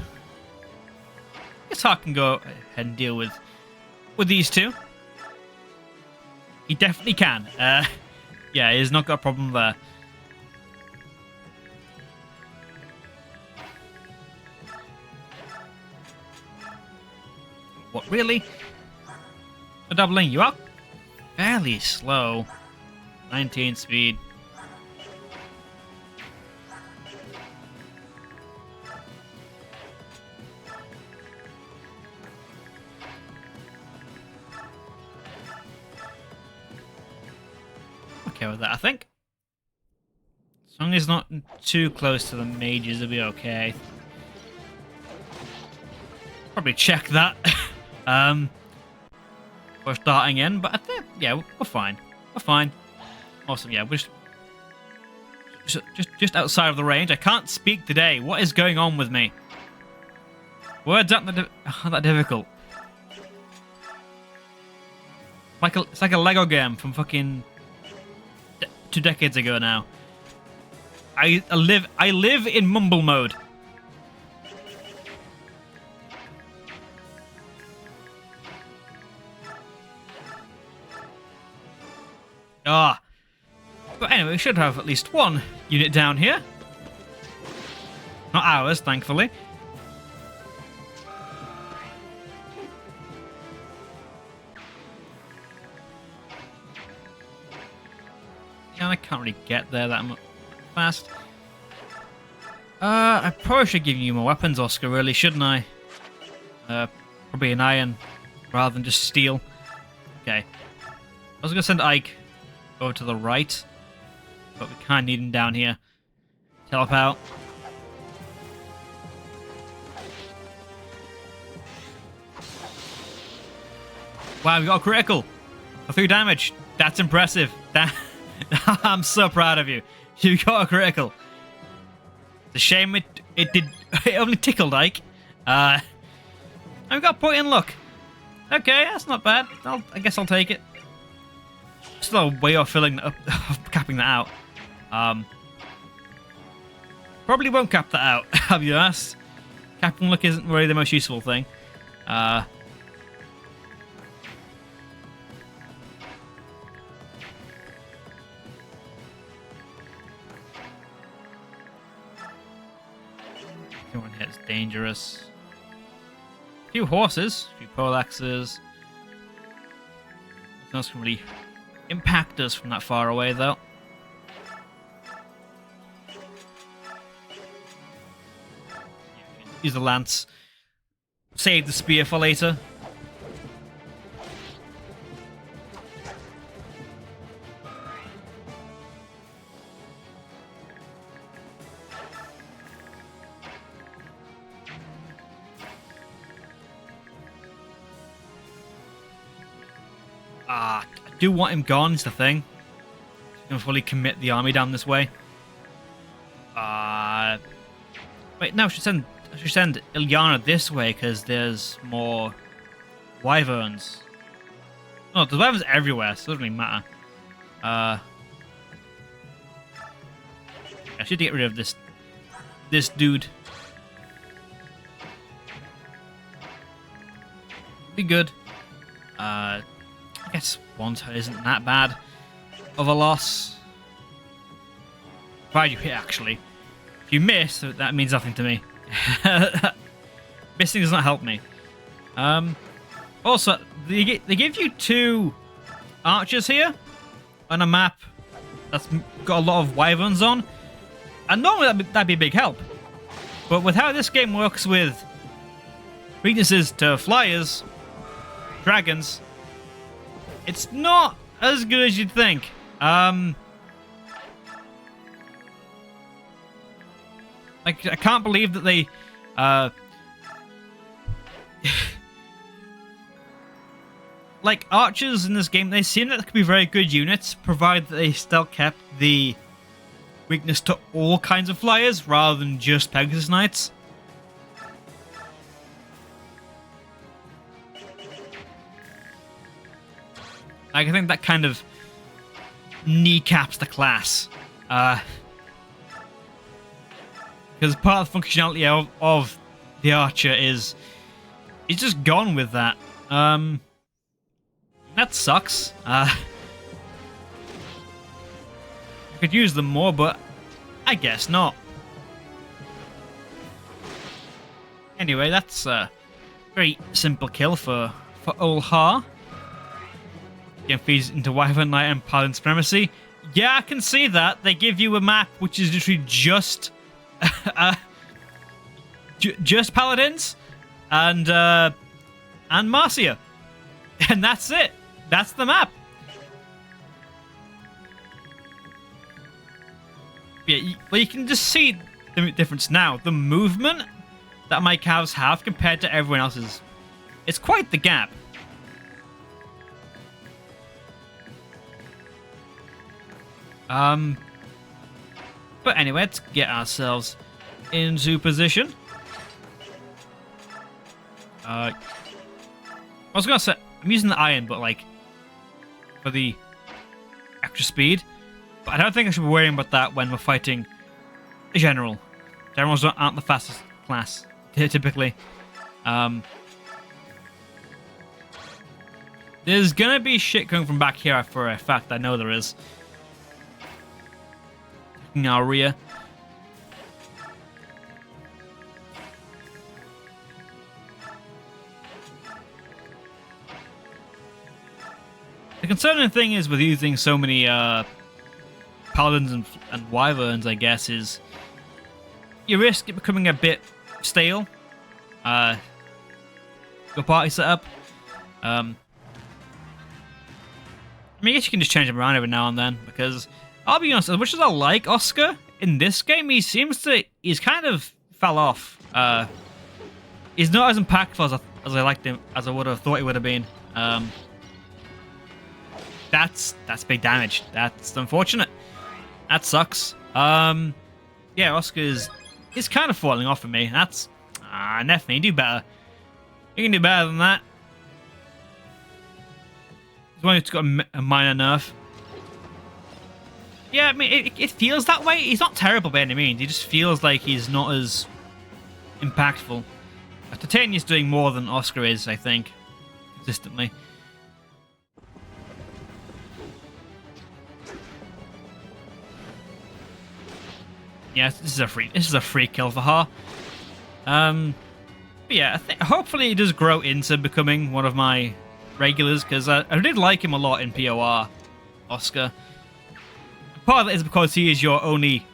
I guess Hawk can go ahead and deal with these two. He definitely can. Yeah, he's not got a problem there. What, really? For doubling you up? Fairly slow. 19 speed. Okay with that, I think. As long as it's not too close to the mages, it'll be okay. Probably check that. We're starting in, but I think, yeah, we're fine. We're fine. Awesome, yeah, we're just outside of the range. I can't speak today. What is going on with me? Words aren't that difficult. It's like a Lego game from fucking 2 decades ago now. I live in mumble mode. But anyway, we should have at least one unit down here. Not ours, thankfully. Yeah, I can't really get there that much fast. I probably should give you more weapons, Oscar, really, shouldn't I? Probably an iron rather than just steel. Okay. I was going to send Ike over to the right, but we kind of need him down here to help out. Wow, we got a critical for 3 damage. That's impressive. I'm so proud of you. You got a critical. It's a shame it only tickled Ike. I've got a point in luck. Okay, that's not bad. I guess I'll take it. Still a way off capping that out. Probably won't cap that out, I'll be honest. Capping luck isn't really the most useful thing. One hit's dangerous. A few horses, a few poleaxes. Nothing else can really impact us from that far away, though. Use the lance. Save the spear for later. I do want him gone, is the thing. I can fully commit the army down this way. Wait, no, I should send Ilyana this way because there's more wyverns. Oh, there's wyverns everywhere, so it doesn't really matter. I should get rid of this dude. Be good. I guess one turn isn't that bad of a loss. Provided you hit, actually. If you miss, that means nothing to me. Missing does not help me. Also, they give you 2 archers here on a map that's got a lot of wyverns on. And normally that'd be a big help. But with how this game works with weaknesses to flyers, dragons, it's not as good as you'd think. Like, I can't believe that they like, archers in this game, they seem like they could be very good units, provided that they still kept the weakness to all kinds of flyers rather than just Pegasus Knights. Like, I think that kind of kneecaps the class. Because part of the functionality of the archer is it's just gone with that. That sucks. I could use them more, but I guess not. Anyway, that's a very simple kill for old Ha. Again, feeds into Wyvern Knight and Paladin Supremacy. Yeah, I can see that. They give you a map which is literally just just Paladins and Marcia. And that's it. That's the map. Yeah, well, you can just see the difference now. The movement that my calves have compared to everyone else's, it's quite the gap. But anyway, let's get ourselves into position. I was gonna say I'm using the iron, but like for the extra speed. But I don't think I should be worrying about that when we're fighting a general. Generals aren't the fastest class typically. There's gonna be shit coming from back here for a fact. I know there is. Taking our rear. The concerning thing is with using so many paladins and wyverns, I guess, is you risk it becoming a bit stale. Your party setup. I mean, I guess you can just change them around every now and then, because I'll be honest, as much as I like Oscar in this game, he's kind of fell off. He's not as impactful as I liked him, as I would have thought he would have been. That's big damage. That's unfortunate. That sucks. Yeah, Oscar is kind of falling off for me. That's definitely do better. You can do better than that. He's one who's got a minor nerf. Yeah, I mean, it feels that way. He's not terrible by any means. He just feels like he's not as impactful. Titania's doing more than Oscar is, I think, consistently. Yeah, this is a free kill for her. But yeah, hopefully he does grow into becoming one of my regulars, because I did like him a lot in POR, Oscar. Part of it is because he is your only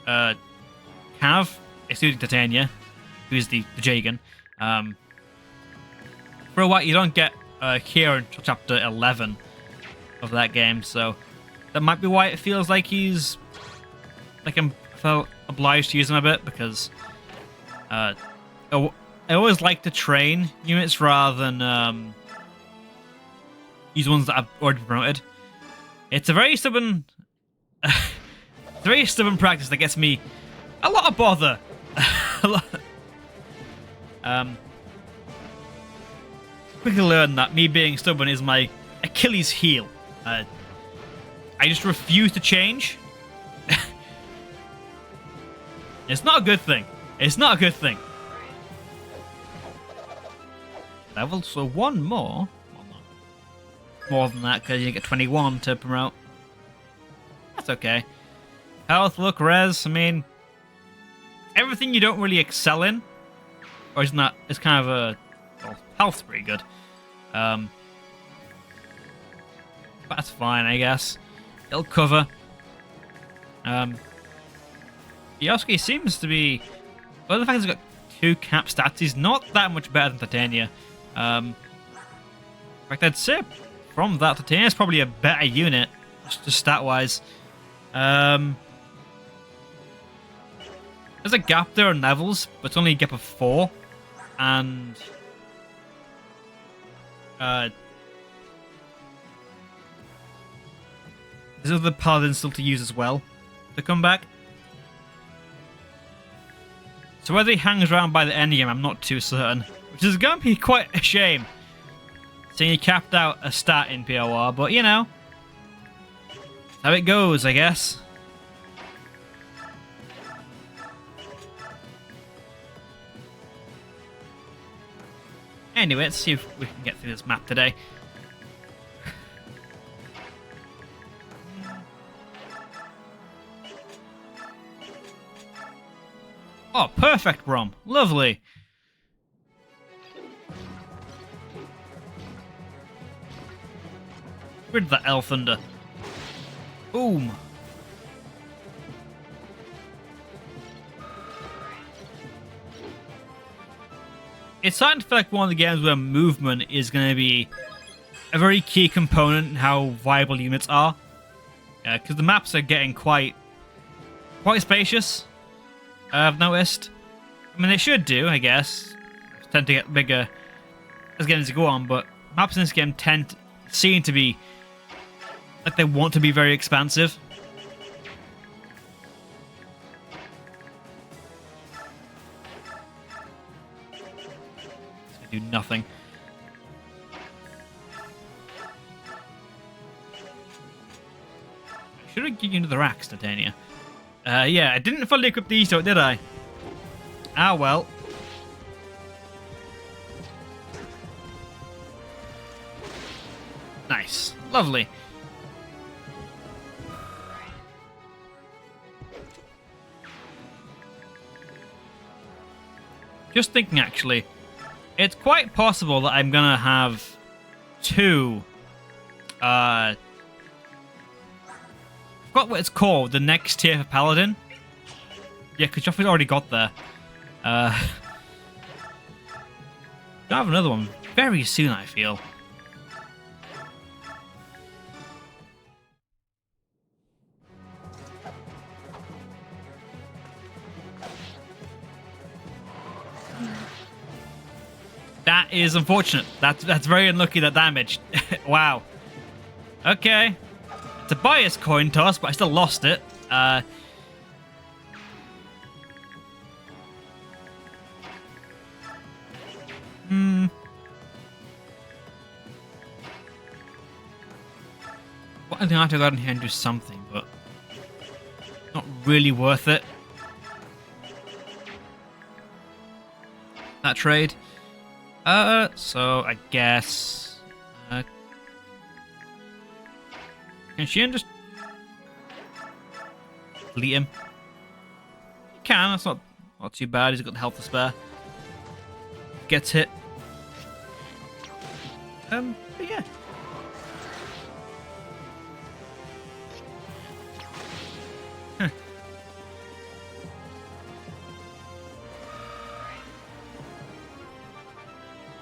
cav, excluding Titania, who is the Jagan. For a while, you don't get here until chapter 11 of that game, so that might be why it feels like he's like I'm felt obliged to use him a bit, because I always like to train units rather than use ones that I've already promoted. It's a very stubborn, practice that gets me a lot of bother. quickly learned that me being stubborn is my Achilles heel. I just refuse to change. It's not a good thing. It's not a good thing. Level, so one more. Well, not more than that, because you get 21 to promote. That's okay. Health, look, res, I mean, everything you don't really excel in, or isn't that, it's kind of a, well, health's pretty good. But that's fine, I guess. It'll cover. Yosuke seems to be, well, the fact he's got 2 cap stats, he's not that much better than Titania. In fact, I'd say from that, Titania's probably a better unit, just stat-wise. There's a gap there on levels, but it's only a gap of 4. And there's other paladins still to use as well to come back. So whether he hangs around by the end game, I'm not too certain. Which is going to be quite a shame. Seeing he capped out a stat in POR, but you know. How it goes, I guess. Anyway, let's see if we can get through this map today. Oh, perfect, Brom. Lovely. Rid of that Elf Thunder. Boom. It's starting to feel like one of the games where movement is going to be a very key component in how viable units are. Because the maps are getting quite spacious, I've noticed. I mean, they should do, I guess. Tend to get bigger as games go on, but maps in this game seem to be like they want to be very expansive. It's gonna do nothing. Should have given you another axe, Titania. Yeah, I didn't fully equip the Easter, did I? Ah, well. Nice. Lovely. Just thinking, actually, it's quite possible that I'm gonna have 2. I forgot what it's called. The next tier for Paladin. Yeah, because Joffrey's already got there. Gonna have another one very soon, I feel. That is unfortunate. That's very unlucky, that damage. Wow. Okay. It's a bias coin toss, but I still lost it. Well, I think I have to go out in here and do something, but not really worth it. That trade. So I guess can Sheehan just delete him? He can. That's not too bad. He's got the health to spare. Gets hit. But yeah.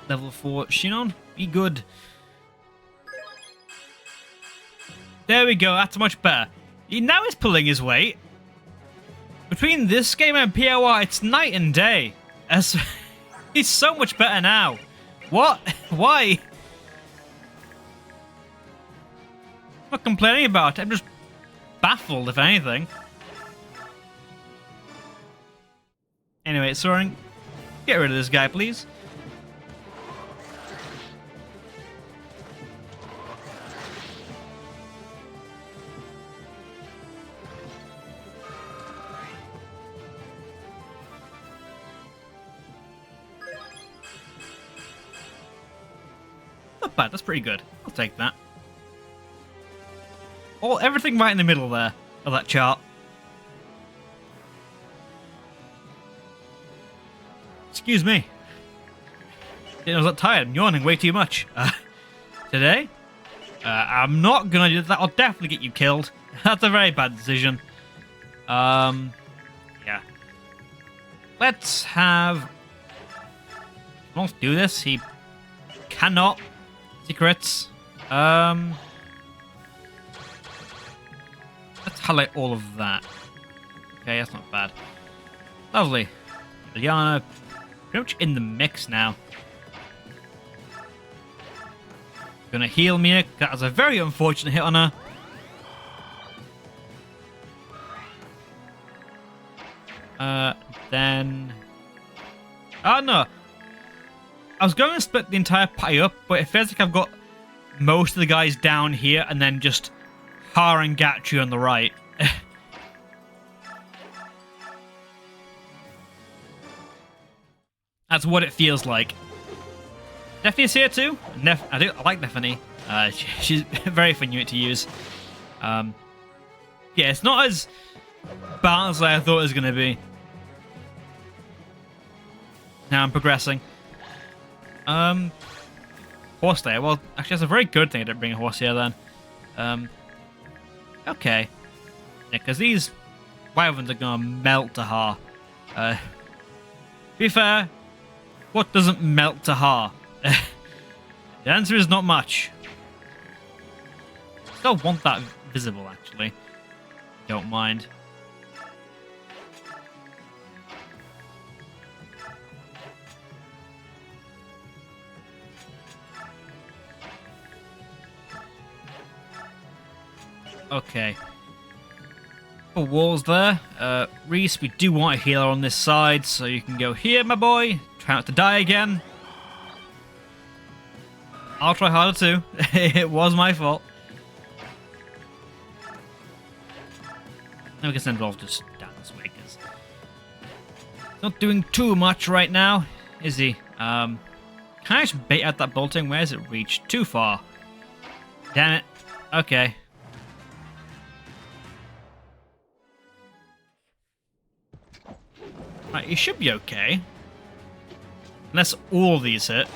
Level 4 Shinon, be good. There we go, that's much better. Now he's pulling his weight. Between this game and POR, it's night and day. He's so much better now. What? Why? I'm not complaining about it, I'm just baffled, if anything. Anyway, Soaring, get rid of this guy, please. bad. That's pretty good. I'll take that. Everything right in the middle there of that chart. Excuse me. I was that tired. I'm yawning way too much. Today, I'm not gonna do that. I'll definitely get you killed. That's a very bad decision. Yeah. Let's have... Let's do this. He cannot. Secrets. Let's highlight all of that. Okay, that's not bad. Lovely. Liana, pretty much in the mix now. Gonna heal Mia. That was a very unfortunate hit on her. Then... Oh, no. I was going to split the entire party up, but it feels like I've got most of the guys down here and then just Harangatri on the right. That's what it feels like. Nephi's here too. I like Nephany. She's very fun unit to use. Yeah, it's not as balanced as I thought it was going to be. Now I'm progressing. Horse there. Well, actually, that's a very good thing I didn't bring a horse here then. Okay. Yeah, because these wyverns are going to melt Tahar. To be fair, what doesn't melt Tahar? The answer is not much. Still want that visible, actually. Don't mind. Okay. Couple walls there. Reese, we do want a healer on this side, so you can go here, my boy. Try not to die again. I'll try harder too. It was my fault. Now we can send Rolf just down this way, because he's not doing too much right now, is he? Can I just bait out that bolting? Where has it reached? Too far. Damn it. Okay. Right, you should be okay. Unless all these hit.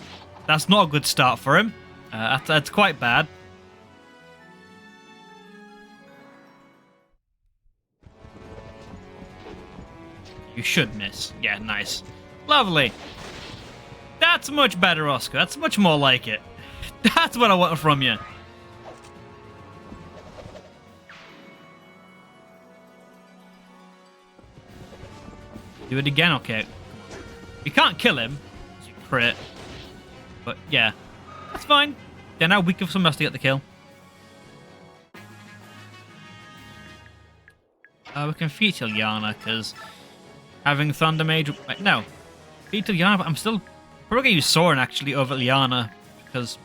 That's not a good start for him. That's quite bad. You should miss. Yeah, nice. Lovely. That's much better, Oscar. That's much more like it. That's what I want from you. Do it again? Okay. You can't kill him. You crit. But yeah, that's fine. They're now weak for someone else to get the kill. We can feat Ilyana, because having Thunder Mage... No. Feat Ilyana, but I'm still probably going to use Soren, actually, over Ilyana, because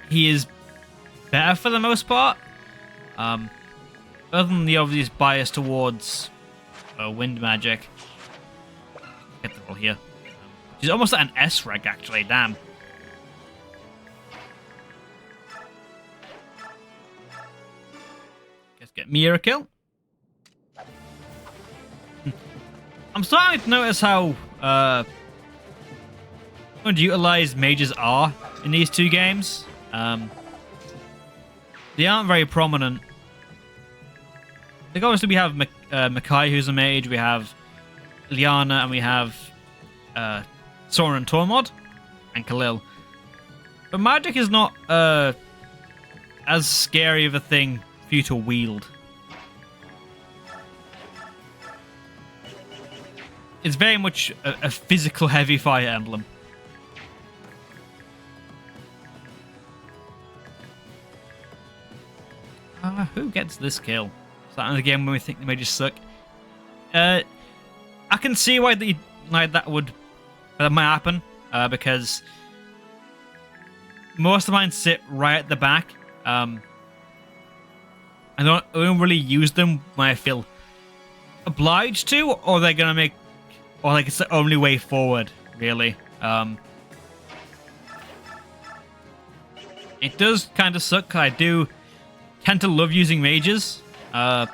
he is better for the most part. Other than the obvious bias towards wind magic. Get the ball here. She's almost at an S rank, actually. Damn. Let's get Mia a kill. I'm starting to notice how underutilized mages are in these two games. They aren't very prominent. Like, obviously, we have Makai, who's a mage. We have Liana, and we have Soren and Tormod, and Khalil. But magic is not as scary of a thing for you to wield. It's very much a physical heavy fire emblem. Who gets this kill? Is that another game when we think the mages suck? I can see why that might happen, because most of mine sit right at the back. I don't really use them when I feel obliged to, or they're gonna make, or like it's the only way forward, really. It does kind of suck, 'cause I do tend to love using mages. And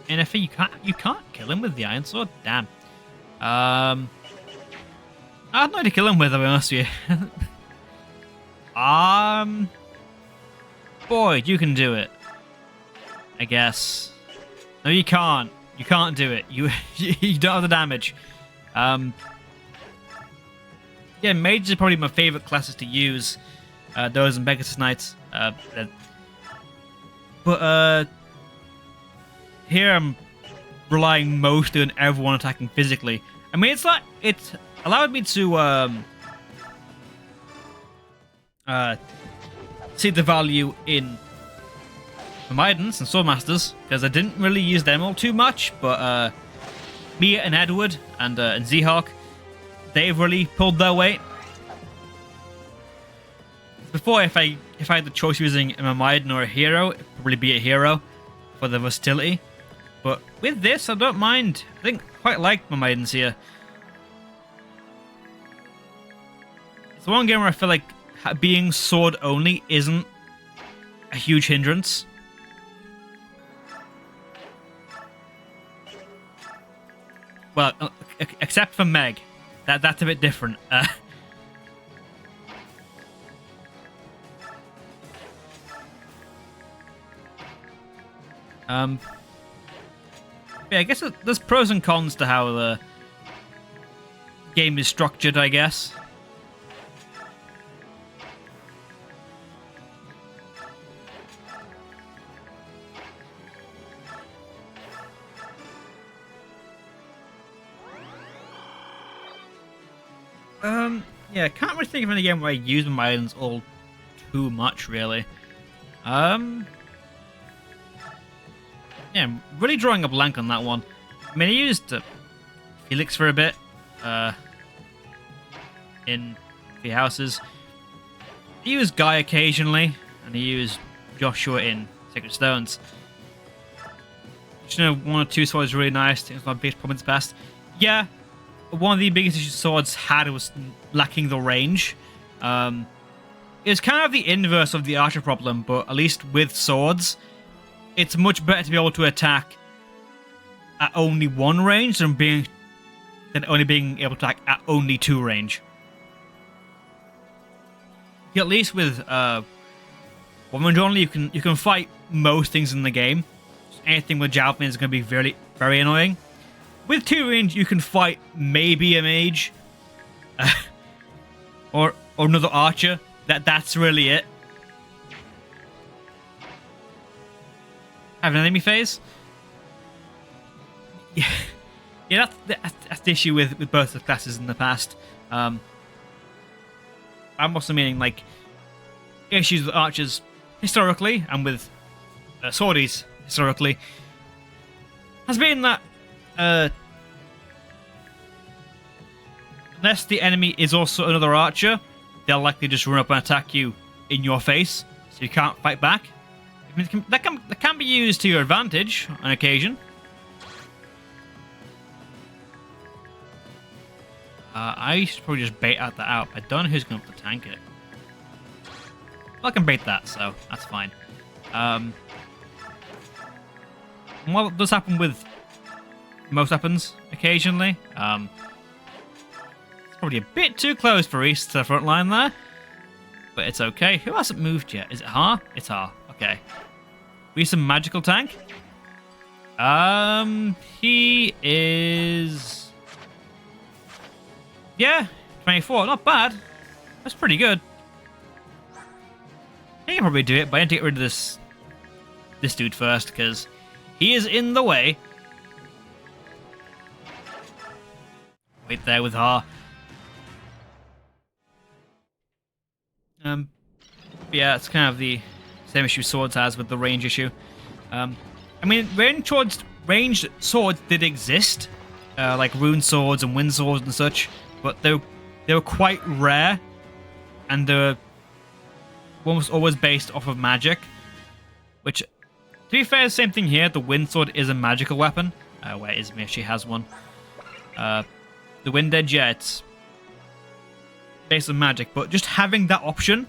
I think you can't kill him with the iron sword. Damn. I don't know how to kill him with, I'll be honest with you. Boyd, you can do it. I guess. No, you can't. You can't do it. You you don't have the damage. Yeah, mages are probably my favorite classes to use. Those and Pegasus Knights. But here I'm relying mostly on everyone attacking physically. I mean, it's allowed me to see the value in Maidens and Swordmasters, because I didn't really use them all too much, but Mia and Edward and Z-Hawk, they've really pulled their weight. Before, if I had the choice of using a Maiden or a hero, it'd probably be a hero for the versatility. But with this, I don't mind. I think I quite like my Maidens here. It's the one game where I feel like being sword only isn't a huge hindrance. Well, except for Meg. That's a bit different. Yeah, I guess there's pros and cons to how the game is structured, I guess. Yeah, I can't really think of any game where I use my items all too much, really. Yeah, I'm really drawing a blank on that one. I mean, I used Felix for a bit in the houses. I used Guy occasionally, and I used Joshua in Sacred Stones. Just, you know, 1 or 2 swords really nice. It was my biggest problem in the past. Yeah, one of the biggest issues swords had was lacking the range. It's kind of the inverse of the archer problem, but at least with swords, it's much better to be able to attack at only 1 range than only being able to attack at only 2 range. At least with Woman only, you can fight most things in the game. Anything with javelin is going to be very, very annoying. With 2 range, you can fight maybe a mage or another archer. That's really it. Have an enemy phase. Yeah, that's the issue with both the classes in the past. I'm also meaning like issues with archers historically and with swordies historically has been that unless the enemy is also another archer, they'll likely just run up and attack you in your face, so you can't fight back. I mean, that can be used to your advantage on occasion. I should probably just bait that out. I don't know who's going to tank it. Well, I can bait that, so that's fine. What does happen with most weapons occasionally? It's probably a bit too close for East to the front line there, but it's okay. Who hasn't moved yet? Is it Har? It's Har. Okay. We some magical tank. He is. Yeah, 24. Not bad. That's pretty good. I can probably do it, but I need to get rid of this dude first because he is in the way. Wait there with Har. Yeah, it's kind of the same issue Swords has with the range issue. I mean, ranged swords did exist, like rune swords and wind swords and such, but they were quite rare, and they were almost always based off of magic. Which, to be fair, same thing here. The wind sword is a magical weapon. Where Izmir actually has one. The wind edge, yeah, it's based on magic, but just having that option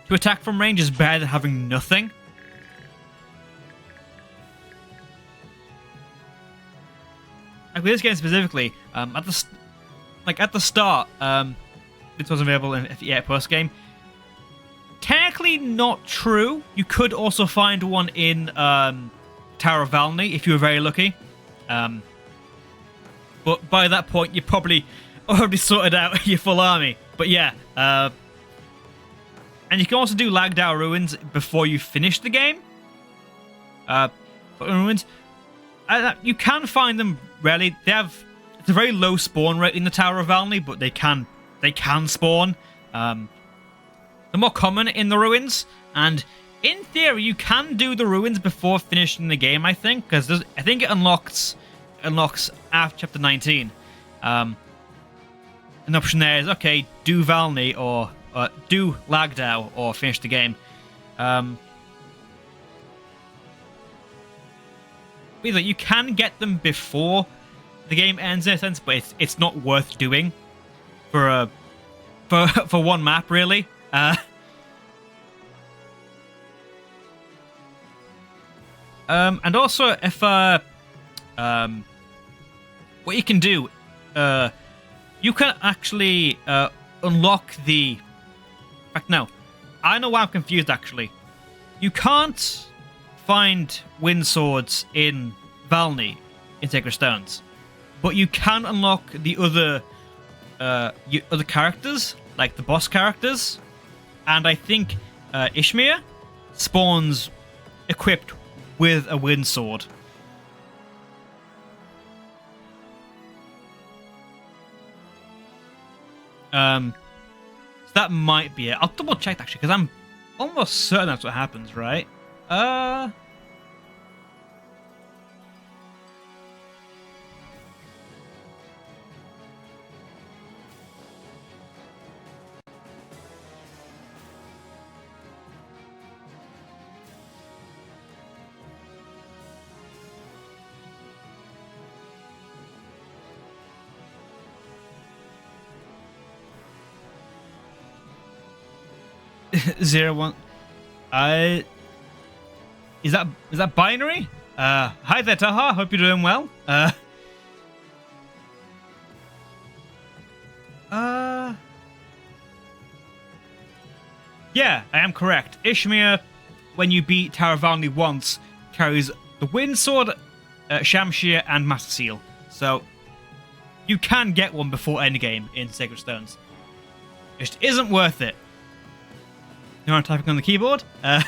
to attack from range is better than having nothing. Like with this game specifically, at the start, this wasn't available in the post game. Technically not true. You could also find one in Tower of Valney if you were very lucky. But by that point, you probably already sorted out your full army. But yeah, and you can also do Lagdao Ruins before you finish the game. Ruins, you can find them rarely. It's a very low spawn rate in the Tower of Valney, but they can spawn. They're more common in the ruins, and in theory, you can do the ruins before finishing the game. I think because I think it unlocks after chapter 19. An option there is okay, do Valney or do Lagdao or finish the game. Either you can get them before the game ends in a sense, but it's not worth doing for one map really. And also if what you can do, you can actually unlock the. In fact, no, I know why I'm confused. Actually, you can't find wind swords in Valney in Sacred Stones, but you can unlock the other characters, like the boss characters, and I think Ishmir spawns equipped with a wind sword. So that might be it. I'll double check actually, because I'm almost certain that's what happens, right? 01. Is that binary? Hi there, Taha. Hope you're doing well. Yeah, I am correct. Ishmir, when you beat Tower of Valney once, carries the Wind Sword, Shamshir, and Master Seal. So you can get one before endgame in Sacred Stones. Just isn't worth it. You know I'm typing on the keyboard? I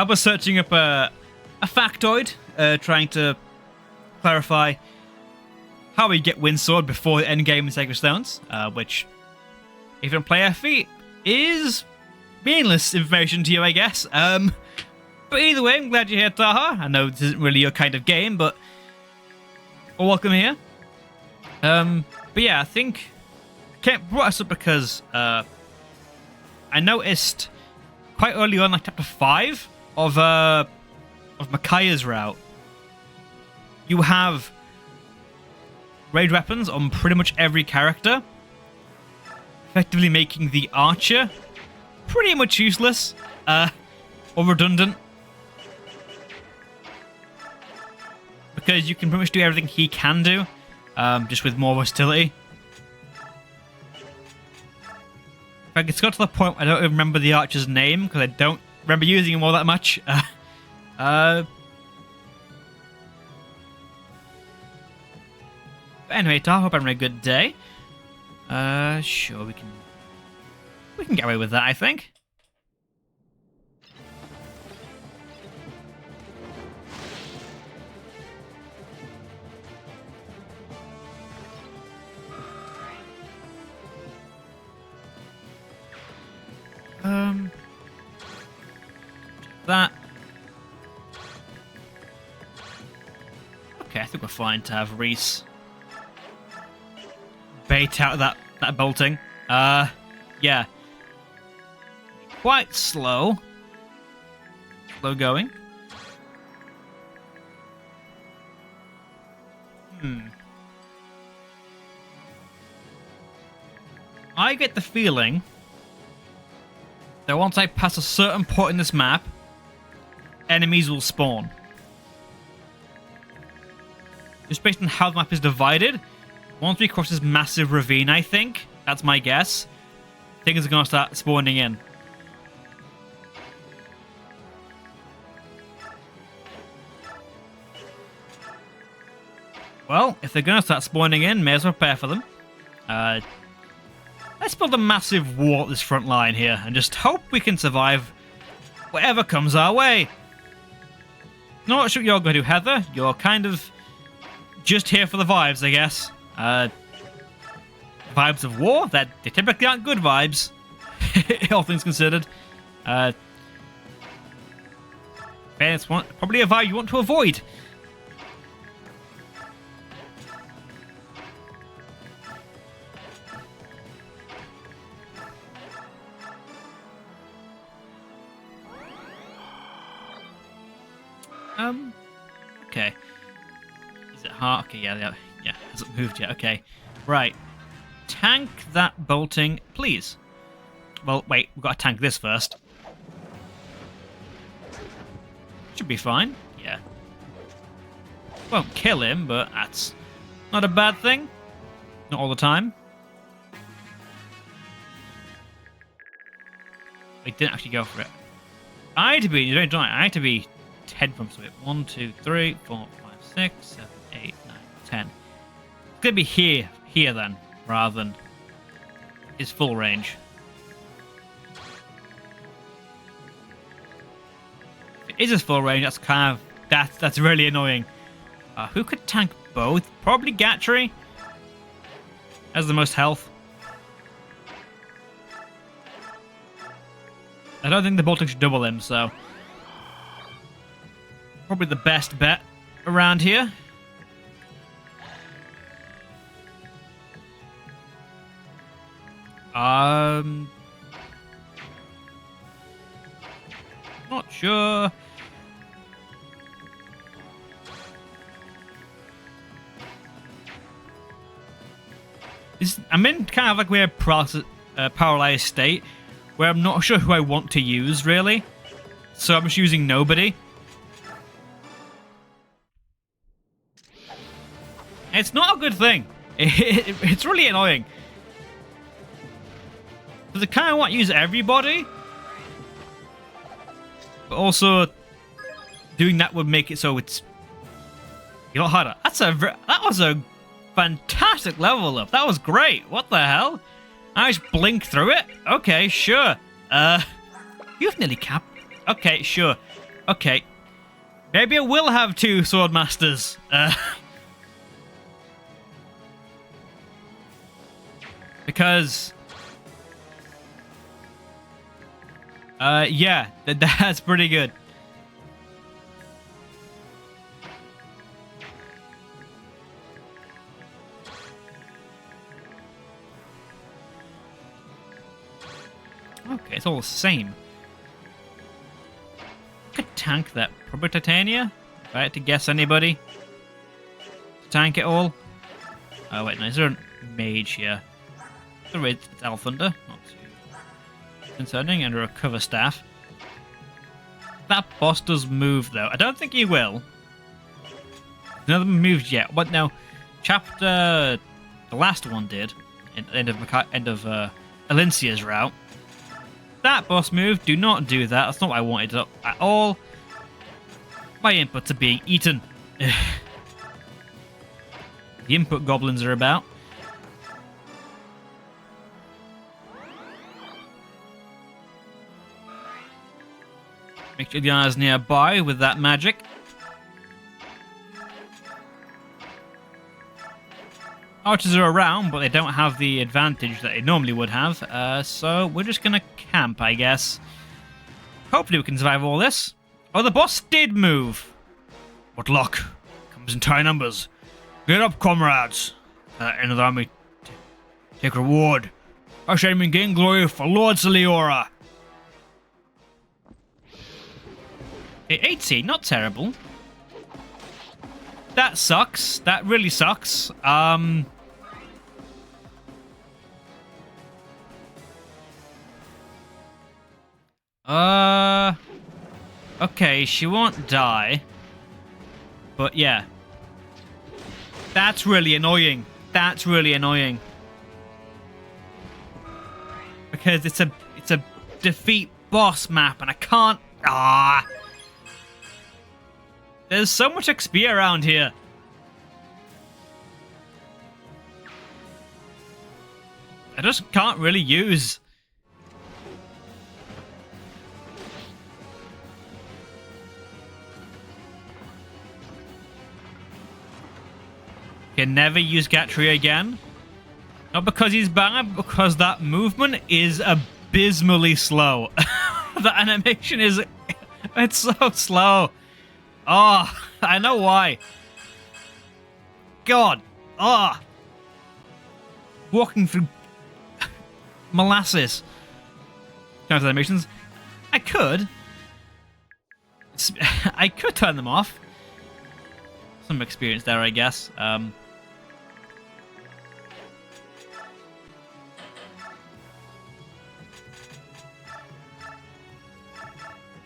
was searching up a factoid, trying to clarify how we get Windsword before the endgame in Sacred Stones, which, if you don't play FE, is meaningless information to you, I guess. But either way, I'm glad you're here, Taha. I know this isn't really your kind of game, but welcome here. But yeah, I think Kent brought us up because I noticed quite early on, like chapter 5 of Micaiah's route, you have raid weapons on pretty much every character, effectively making the archer pretty much useless or redundant, because you can pretty much do everything he can do, just with more versatility. In fact, it's got to the point I don't even remember the archer's name because I don't remember using him all that much. But anyway, I hope I'm having a good day. Sure, we can get away with that, I think. Check that. Okay, I think we're fine to have Reese bait out that bolting. Yeah. Quite slow. Slow going. I get the feeling that once I pass a certain point in this map, enemies will spawn. Just based on how the map is divided, once we cross this massive ravine, I think, that's my guess, things are going to start spawning in. Well, if they're going to start spawning in, may as well prepare for them. Let's build a massive wall at this front line here and just hope we can survive whatever comes our way. Not sure what you're going to do, Heather. You're kind of just here for the vibes, I guess. Vibes of war? They typically aren't good vibes, all things considered. It's probably a vibe you want to avoid. Okay. Is it hard? Okay, yeah, hasn't moved yet. Okay, right. Tank that bolting, please. Well, wait, we've got to tank this first. Should be fine. Yeah. Won't kill him, but that's not a bad thing. Not all the time. We didn't actually go for it. I had to be, don't I? I had to be 10 from it. 1, 2, 3, 4, 5, 6, 7, 8, 9, 10. It's gonna be here then, rather than his full range. If it is his full range, that's kind of that's really annoying. Who could tank both? Probably Gatry. Has the most health. I don't think the bolting should double him, so probably the best bet around here. Not sure. I'm in kind of like weird paralyzed state where I'm not sure who I want to use, really. So I'm just using nobody. It's not a good thing. It's really annoying. Because I kind of want to use everybody. But also, doing that would make it so it's a lot harder. That was a fantastic level up. That was great. What the hell? I just blinked through it? Okay, sure. You've nearly capped. Okay, sure. Okay. Maybe I will have 2 sword masters. Because yeah, that's pretty good. Okay, it's all the same. I could tank that. Probably Titania? If I had to guess anybody. Tank it all. Oh wait, no, is there a mage here? It's Elthunder, not too concerning, and a recover staff. That boss does move though. I don't think he will. None of them moved yet. But no, chapter the last one did. End of Alincia's route. That boss move, do not do that. That's not what I wanted at all. My inputs are being eaten. The input goblins are about. Make sure the eye's nearby with that magic. Archers are around, but they don't have the advantage that they normally would have. So we're just going to camp, I guess. Hopefully we can survive all this. Oh, the boss did move. What luck. Comes in tiny numbers. Get up, comrades. End of the army. Take reward. I shall even gain glory for Lord Celiora. 80, not terrible. That sucks. That really sucks. Okay, she won't die. But yeah. That's really annoying. That's really annoying. Because it's a defeat boss map and I can't... Ah! There's so much XP around here. I just can't really use. Can never use Gatry again. Not because he's bad, because that movement is abysmally slow. The animation is... It's so slow. Oh, I know why. God. Oh. Walking through molasses. Counter animations. I could. I could turn them off. Some experience there, I guess.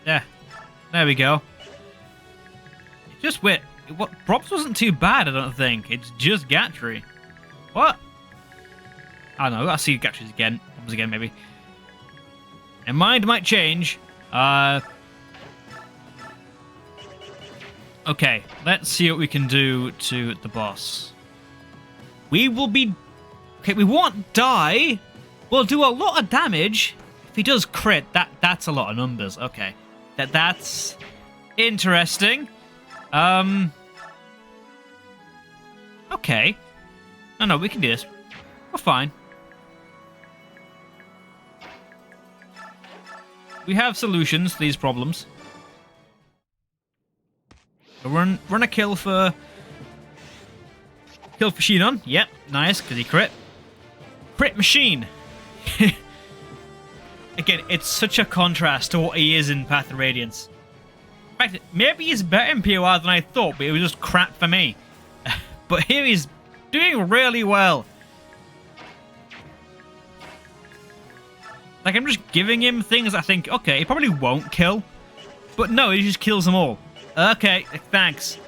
Yeah, there we go. Just wait. What props wasn't too bad, I don't think. It's just Gatry. What? I don't know. I'll see Gatry's again. Once again, maybe. And mind might change. Okay, let's see what we can do to the boss. We will be... Okay, we won't die. We'll do a lot of damage. If he does crit, that's a lot of numbers. Okay. That's interesting. Okay. No, we can do this. We're fine. We have solutions to these problems. Run a kill for Shinon. Yep, nice, because he crit. Crit machine. Again, it's such a contrast to what he is in Path of Radiance. In fact, maybe he's better in POR than I thought, but it was just crap for me. But here he's doing really well. Like, I'm just giving him things I think, okay, he probably won't kill. But no, he just kills them all. Okay, thanks.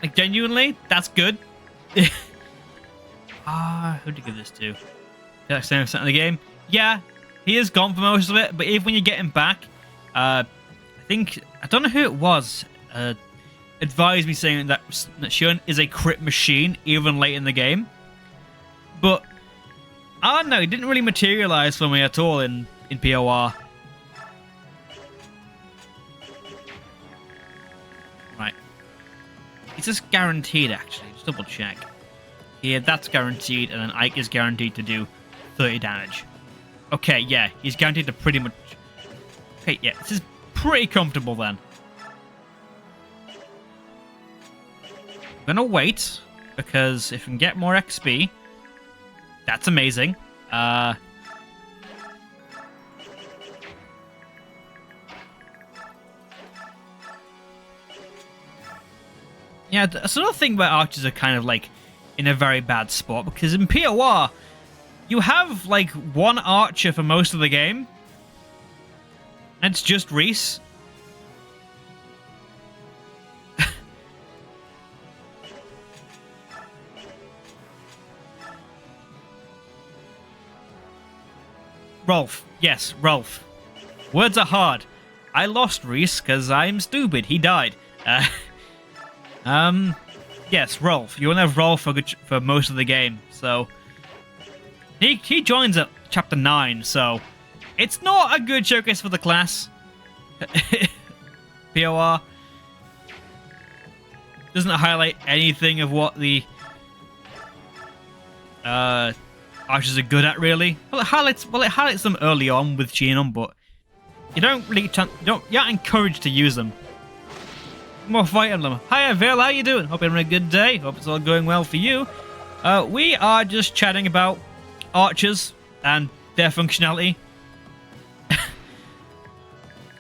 Like, genuinely, that's good. Who'd you give this to? That's 7% of the game. Yeah, he is gone for most of it, but even when you get him back, I don't know who it was, advised me saying that Shion is a crit machine, even late in the game. But, I don't know, it didn't really materialize for me at all in POR. Right. Is this guaranteed, actually? Just double check. Yeah, that's guaranteed, and then Ike is guaranteed to do 30 damage. Okay, yeah, he's guaranteed to pretty much... Okay, yeah, this is pretty comfortable then. I'm gonna wait, because if we can get more XP, that's amazing. Yeah, that's another thing where archers are kind of like in a very bad spot, because in POR, you have like one archer for most of the game, and it's just Reese. Rolf. Yes, Rolf. Words are hard. I lost Reese because I'm stupid. He died. Yes, Rolf. You want to have Rolf for most of the game, so... He joins at Chapter 9, so... It's not a good showcase for the class. POR. Doesn't highlight anything of what the... archers are good at, really. Well, it highlights them early on with Shinon, but... You don't really... You're not encouraged to use them. More Fight Emblem. Hiya, Vil, how you doing? Hope you're having a good day. Hope it's all going well for you. We are just chatting about archers and their functionality.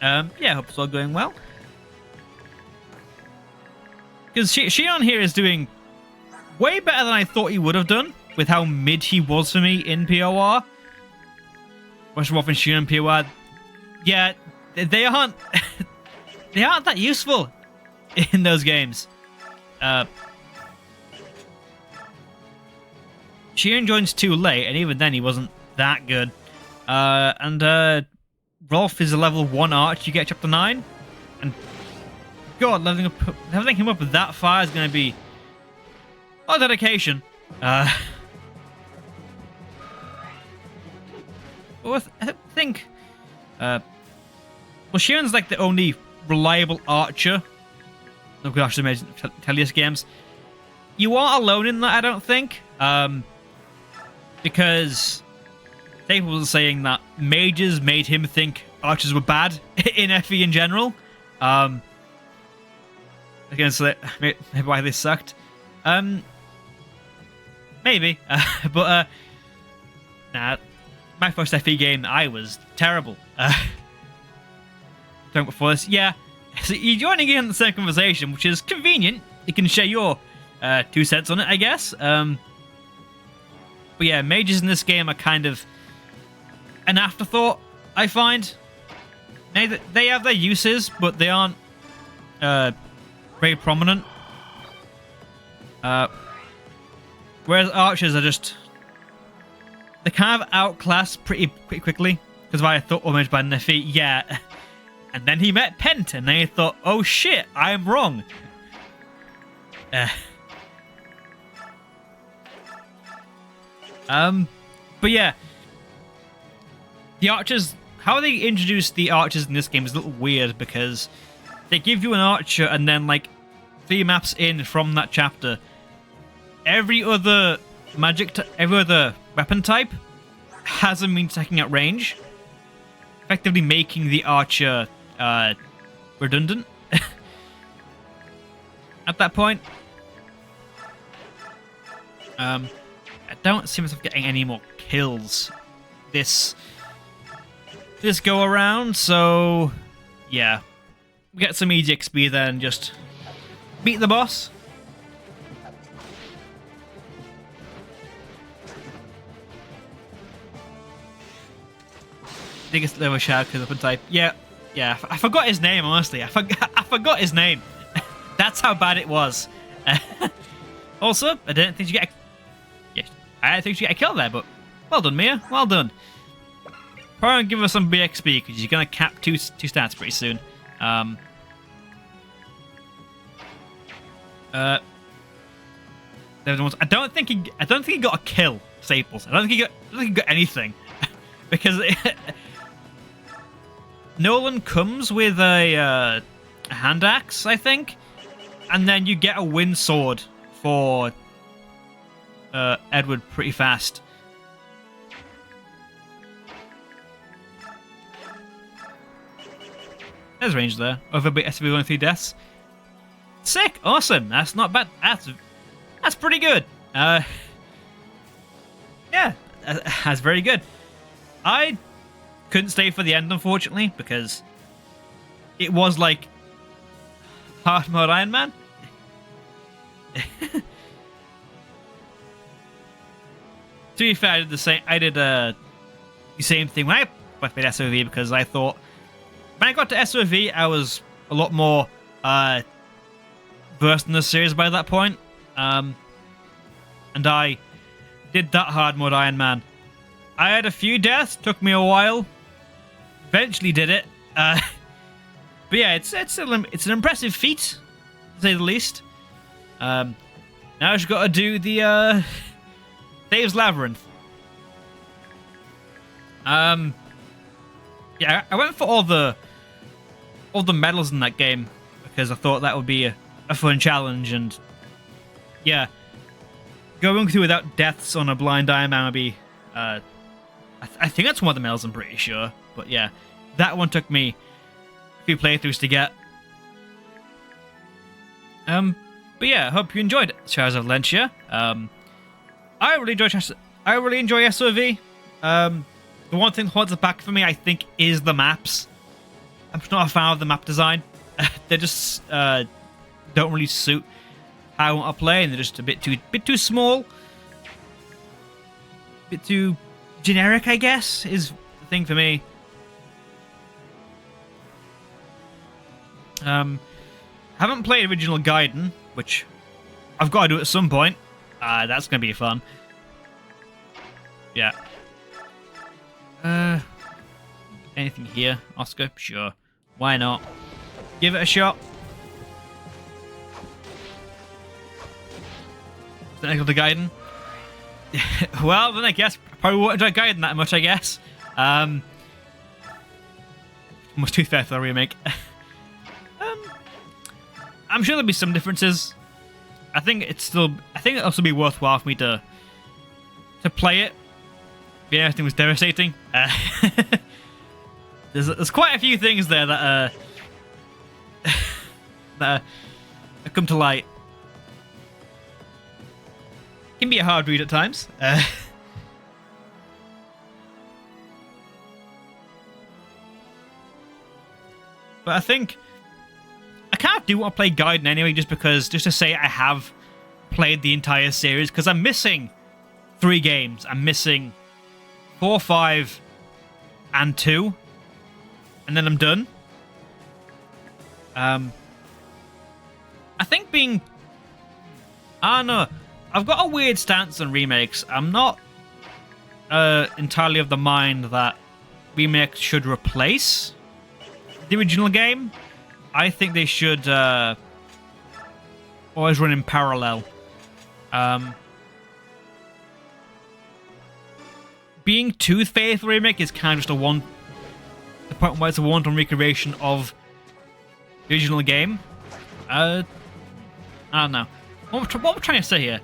Yeah, hope it's all going well. Because Shinon here is doing way better than I thought he would have done with how mid he was for me in POR. Much more in Shinon POR. Yeah, they aren't they aren't that useful in those games. Sheeran joins too late, and even then he wasn't that good. And Rolf is a level 1 arch. You get chapter 9, and God, leveling him up that far is going to be a lot of dedication. Well, I think well, Sheeran's like the only reliable archer of the Telius games. You aren't alone in that, I don't think. Because people were saying that mages made him think archers were bad in FE in general. Again, so maybe why they sucked. Maybe. But nah, my first FE game, I was terrible. Don't before this, yeah. So you're joining in the same conversation, which is convenient. You can share your 2 cents on it, I guess. But yeah, mages in this game are kind of an afterthought, I find. They have their uses, but they aren't very prominent. Whereas archers are just... They kind of outclassed pretty quickly. Because I thought, oh, mage by Nefi, yeah. And then he met Pent, and then he thought, oh shit, I am wrong. But yeah, the archers, how they introduce the archers in this game is a little weird, because they give you an archer and then like 3 maps in from that chapter, every other every other weapon type has a means attacking at range, effectively making the archer redundant at that point. I don't see myself getting any more kills this go around, so yeah, we get some easy XP then and just beat the boss. Biggest level shout because open type. Yeah, I forgot his name, honestly. I forgot his name. That's how bad it was. Also, I didn't think you get I didn't think you get a kill there, but well done, Mia. Well done. Probably give us some BXP because you're gonna cap two stats pretty soon. I don't think he got a kill, Staples. I don't think he got anything because Nolan comes with a hand axe, I think, and then you get a wind sword for Edward pretty fast. There's range there. Over SB going 3 deaths. Sick, awesome. That's not bad. That's pretty good. Yeah, that's very good. I couldn't stay for the end, unfortunately, because it was like hard mode Ironman. To be fair, I did the same thing when I played SOV, because I thought when I got to SOV, I was a lot more versed in the series by that point. And I did that hard mode Ironman. I had a few deaths, took me a while. Eventually did it. But yeah, it's an impressive feat, to say the least. Now I've just got to do the Dave's Labyrinth. Yeah, I went for all the medals in that game because I thought that would be a fun challenge, and yeah, going through without deaths on a blind Ironman would be I think that's one of the medals, I'm pretty sure, but yeah, that one took me a few playthroughs to get. But yeah, I hope you enjoyed Shadows of Valencia. I really enjoy SOV. The one thing that holds it back for me, I think, is the maps. I'm just not a fan of the map design. They just don't really suit how I want to play, and they're just a bit too small, a bit too generic, I guess, is the thing for me. Haven't played original Gaiden, which I've got to do at some point. That's going to be fun. Yeah. Anything here, Oscar? Sure. Why not? Give it a shot. Then I go to Gaiden. Well, then I guess I probably won't enjoy Gaiden that much, I guess. Almost too fair for the remake. I'm sure there'll be some differences. I think it'll also be worthwhile for me to play it. Yeah, everything was devastating. There's quite a few things there that that come to light. Can be a hard read at times. But I think I kind of do want to play Gaiden anyway, just to say I have played the entire series, because I'm missing 3 games. I'm missing 4, 5, and 2, and then I'm done. I think I don't know. I've got a weird stance on remakes. I'm not entirely of the mind that remakes should replace the original game. I think they should always run in parallel. Being too faithful remake is kind of just the point where it's a wanton recreation of the original game. I don't know. What we're trying to say here?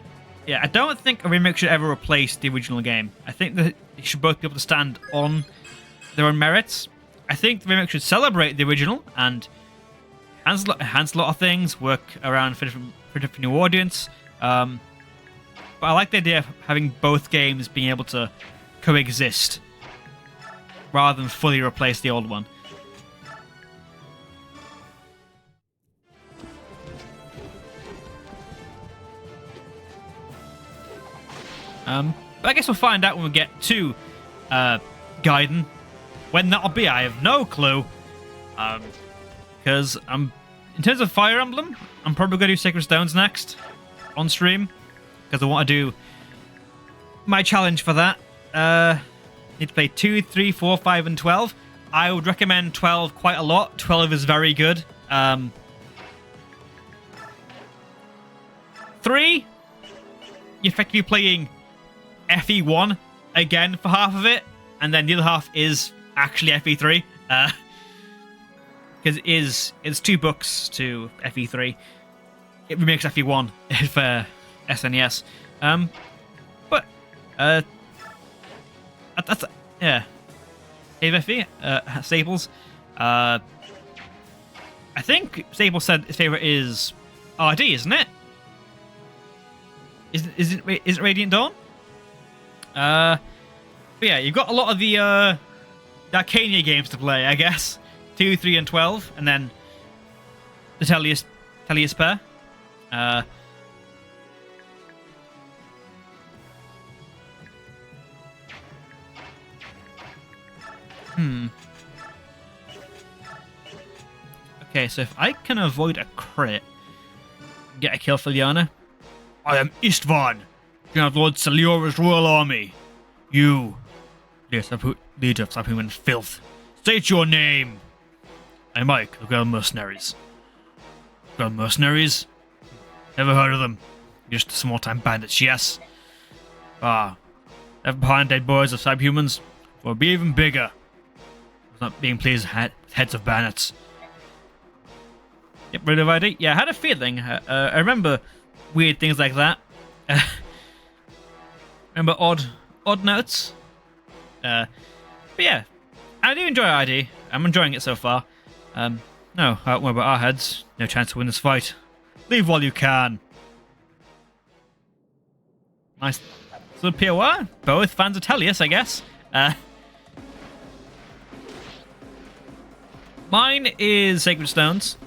Yeah, I don't think a remake should ever replace the original game. I think that they should both be able to stand on their own merits. I think the remake should celebrate the original and enhance a lot of things, work around for different new audience. But I like the idea of having both games being able to coexist rather than fully replace the old one. But I guess we'll find out when we get to Gaiden. When that'll be, I have no clue. Because in terms of Fire Emblem, I'm probably going to do Sacred Stones next on stream, because I want to do my challenge for that. Need to play 2, 3, 4, 5, and 12. I would recommend 12 quite a lot. 12 is very good. 3, you're effectively playing FE1 again for half of it, and then the other half is actually FE3. Because it's 2 books to FE3. It remakes FE1 for SNES. But that's yeah. FE, Staples. I think Staples said his favorite is RD, isn't it? Is it Radiant Dawn? But yeah, you've got a lot of the Arcania games to play, I guess. 2, 3, and 12, and then the Tellius pair. Okay, so if I can avoid a crit, get a kill for Liana. I am Istvan, King of Lord Seliora's royal army. You, leader of subhuman filth, state your name. I'm Mike, the Girl Mercenaries. Girl Mercenaries? Never heard of them. Just small-time bandits, yes. Never behind dead boys of subhumans, or be even bigger. I was not being pleased with heads of bandits. Yep, rid of ID. Yeah, I had a feeling. I remember weird things like that. Remember odd notes. But yeah, I do enjoy ID. I'm enjoying it so far. No, I don't worry about our heads. No chance to win this fight. Leave while you can. Nice. So POR? Both fans of Tellius, I guess. Mine is Sacred Stones.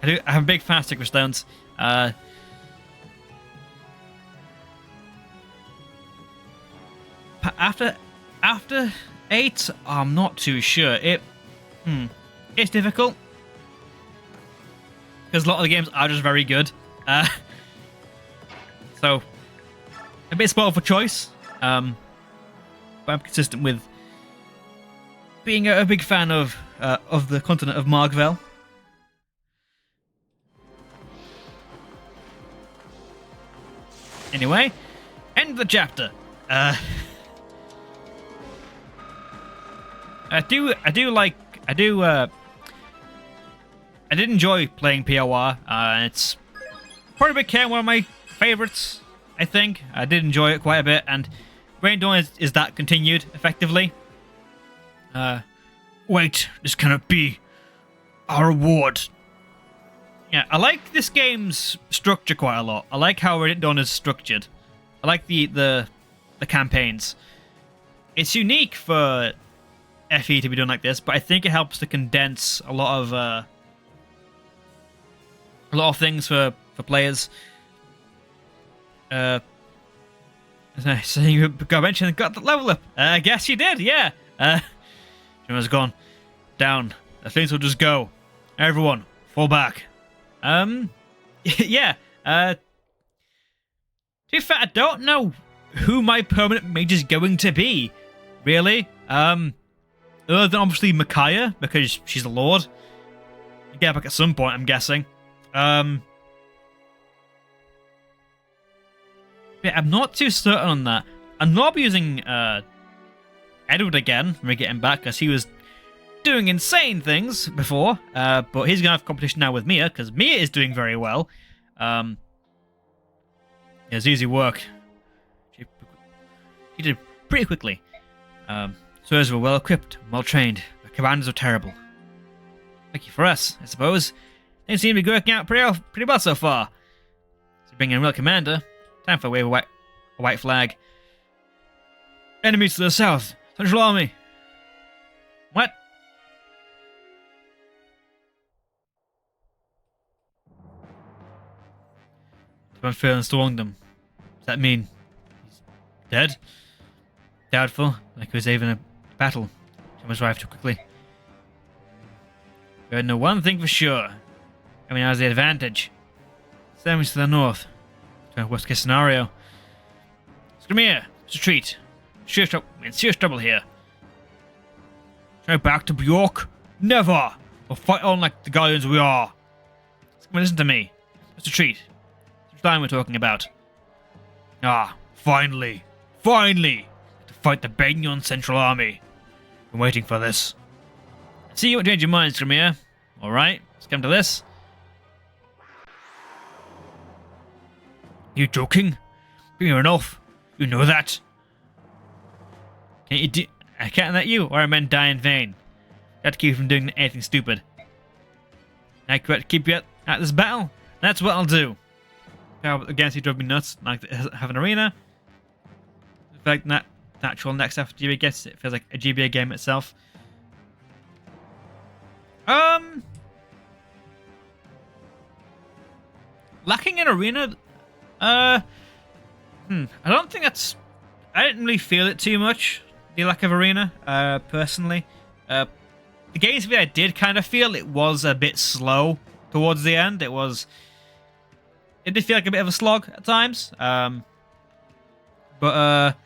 I'm a big fan of Sacred Stones. After 8, I'm not too sure. It's difficult because a lot of the games are just very good. So a bit spoiled for choice. But I'm consistent with being a big fan of the continent of Margvel. Anyway, end of the chapter. I did enjoy playing POR. It's probably became one of my favorites. I think I did enjoy it quite a bit, and Great Dawn is that continued effectively. Wait, this cannot be our reward. Yeah, I like this game's structure quite a lot. I like how Great Dawn is structured. I like the campaigns. It's unique for FE to be done like this, but I think it helps to condense a lot of things for players. So you got mentioned got the level up. I guess you did, yeah. Has gone down. The things will just go. Everyone, fall back. Yeah. To be fair, I don't know who my permanent mage is going to be, really. Other than obviously Micaiah, because she's a lord. You get back at some point, I'm guessing. Yeah, I'm not too certain on that. I'm not using Edward again when we get him back, because he was doing insane things before. But he's going to have competition now with Mia, because Mia is doing very well. It's easy work. She did pretty quickly. Soldiers were well equipped, well trained, but commanders were terrible. Lucky for us, I suppose. Things seem to be working out pretty well so far. So bring in a real commander. Time for a wave a white flag. Enemies to the south. Central Army. What? I'm feeling storming them. Does that mean he's dead? Doubtful. Like it was even a battle. She must arrive too quickly. We know one thing for sure. I mean, how's the advantage? Sandwich to the north. Worst case scenario. Come here. Retreat. In serious trouble here. Go back to Bjork? Never! We'll fight on like the guardians we are. Come on, listen to me. Let's retreat. Which line we're talking about? Ah, finally. Finally! To fight the Benyon Central Army. Been waiting for this. See you change your minds, Grimir. Alright, let's come to this. You joking? Fair enough. You know that. I can't let you, or our men die in vain. You have to keep you from doing anything stupid. I could keep you at this battle. That's what I'll do. Against you drove me nuts, like have an arena. In fact, natural next after GBA gets it feels like a GBA game itself. Lacking an arena. I don't think that's. I didn't really feel it too much. The lack of arena, personally. The games that I did kind of feel it was a bit slow towards the end. It did feel like a bit of a slog at times. But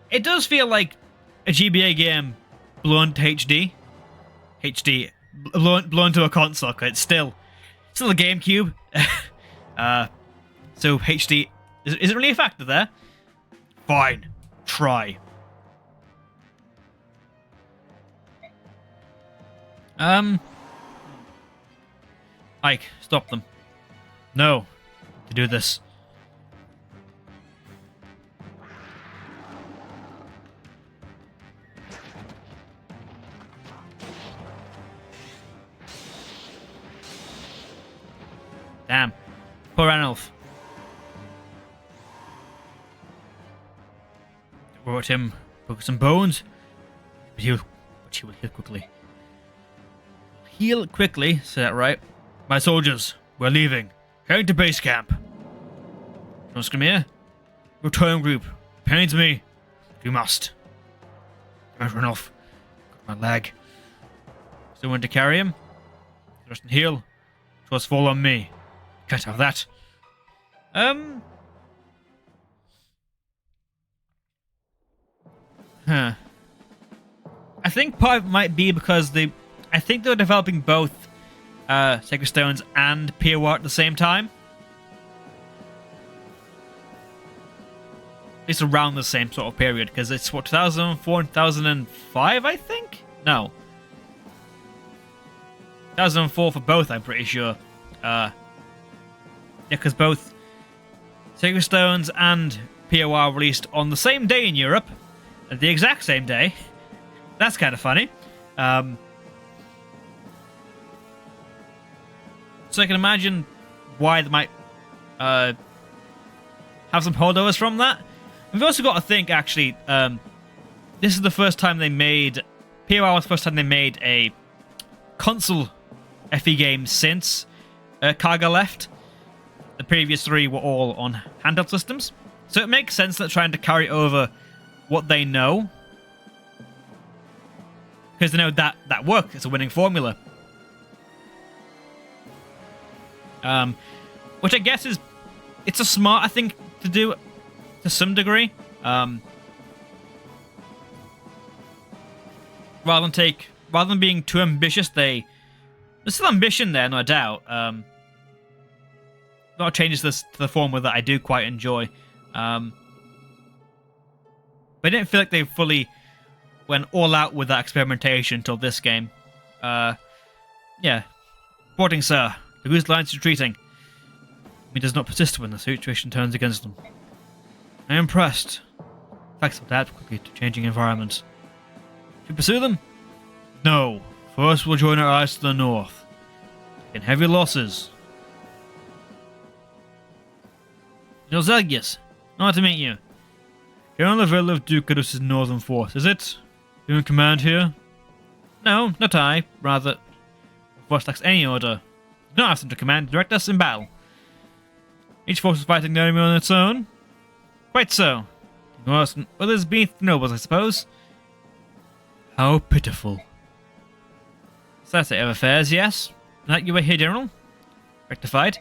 it does feel like a GBA game blown to HD. Blown to a console. It's still a GameCube. So HD is it really a factor there? Fine, try. Ike, stop them. No, to do this. Damn, poor Ranulf. Brought him broke some bones, but he will heal quickly. Heal quickly, say that right. My soldiers, we're leaving. Heading to base camp. Don't come here. Return group. Pains me. You must. Don't run off. Got my leg. Someone to carry him? Rest and heal. Trust fall on me. Can't have that. Huh. I think part of it might be because I think they were developing both Sacred Stones and POR at the same time. It's around the same sort of period, because it's what, 2004 and 2005, I think? No. 2004 for both, I'm pretty sure. Yeah, because both Sacred Stones and POR released on the same day in Europe, at the exact same day. That's kind of funny. So I can imagine why they might have some holdovers from that. We've also got to think, actually, this is the first time they made... POR was the first time they made a console FE game since Kaga left. The previous three were all on handheld systems. So it makes sense that trying to carry over what they know, because they know that works. It's a winning formula. Which I guess it's a smart, I think, to do to some degree. Rather than being too ambitious, there's still ambition there, no doubt. A lot of changes to the formula that I do quite enjoy. But I didn't feel like they fully went all out with that experimentation until this game. Yeah. Reporting, sir. The Goose Lions retreating. He does not persist when the situation turns against them. I am impressed. Facts adapt quickly to changing environments. Should we pursue them? No. First we'll join our allies to the north. In heavy losses. General Zelgius, nice to meet you. General Lavelle of Duke Cadus' northern force, is it? You in command here? No, not I. Rather, force lacks any order. Do not ask them to command, direct us in battle. Each force is fighting the enemy on its own? Quite so. Others beneath the nobles, I suppose. How pitiful. So that's the state of affairs, yes? That you were here, General? Rectified?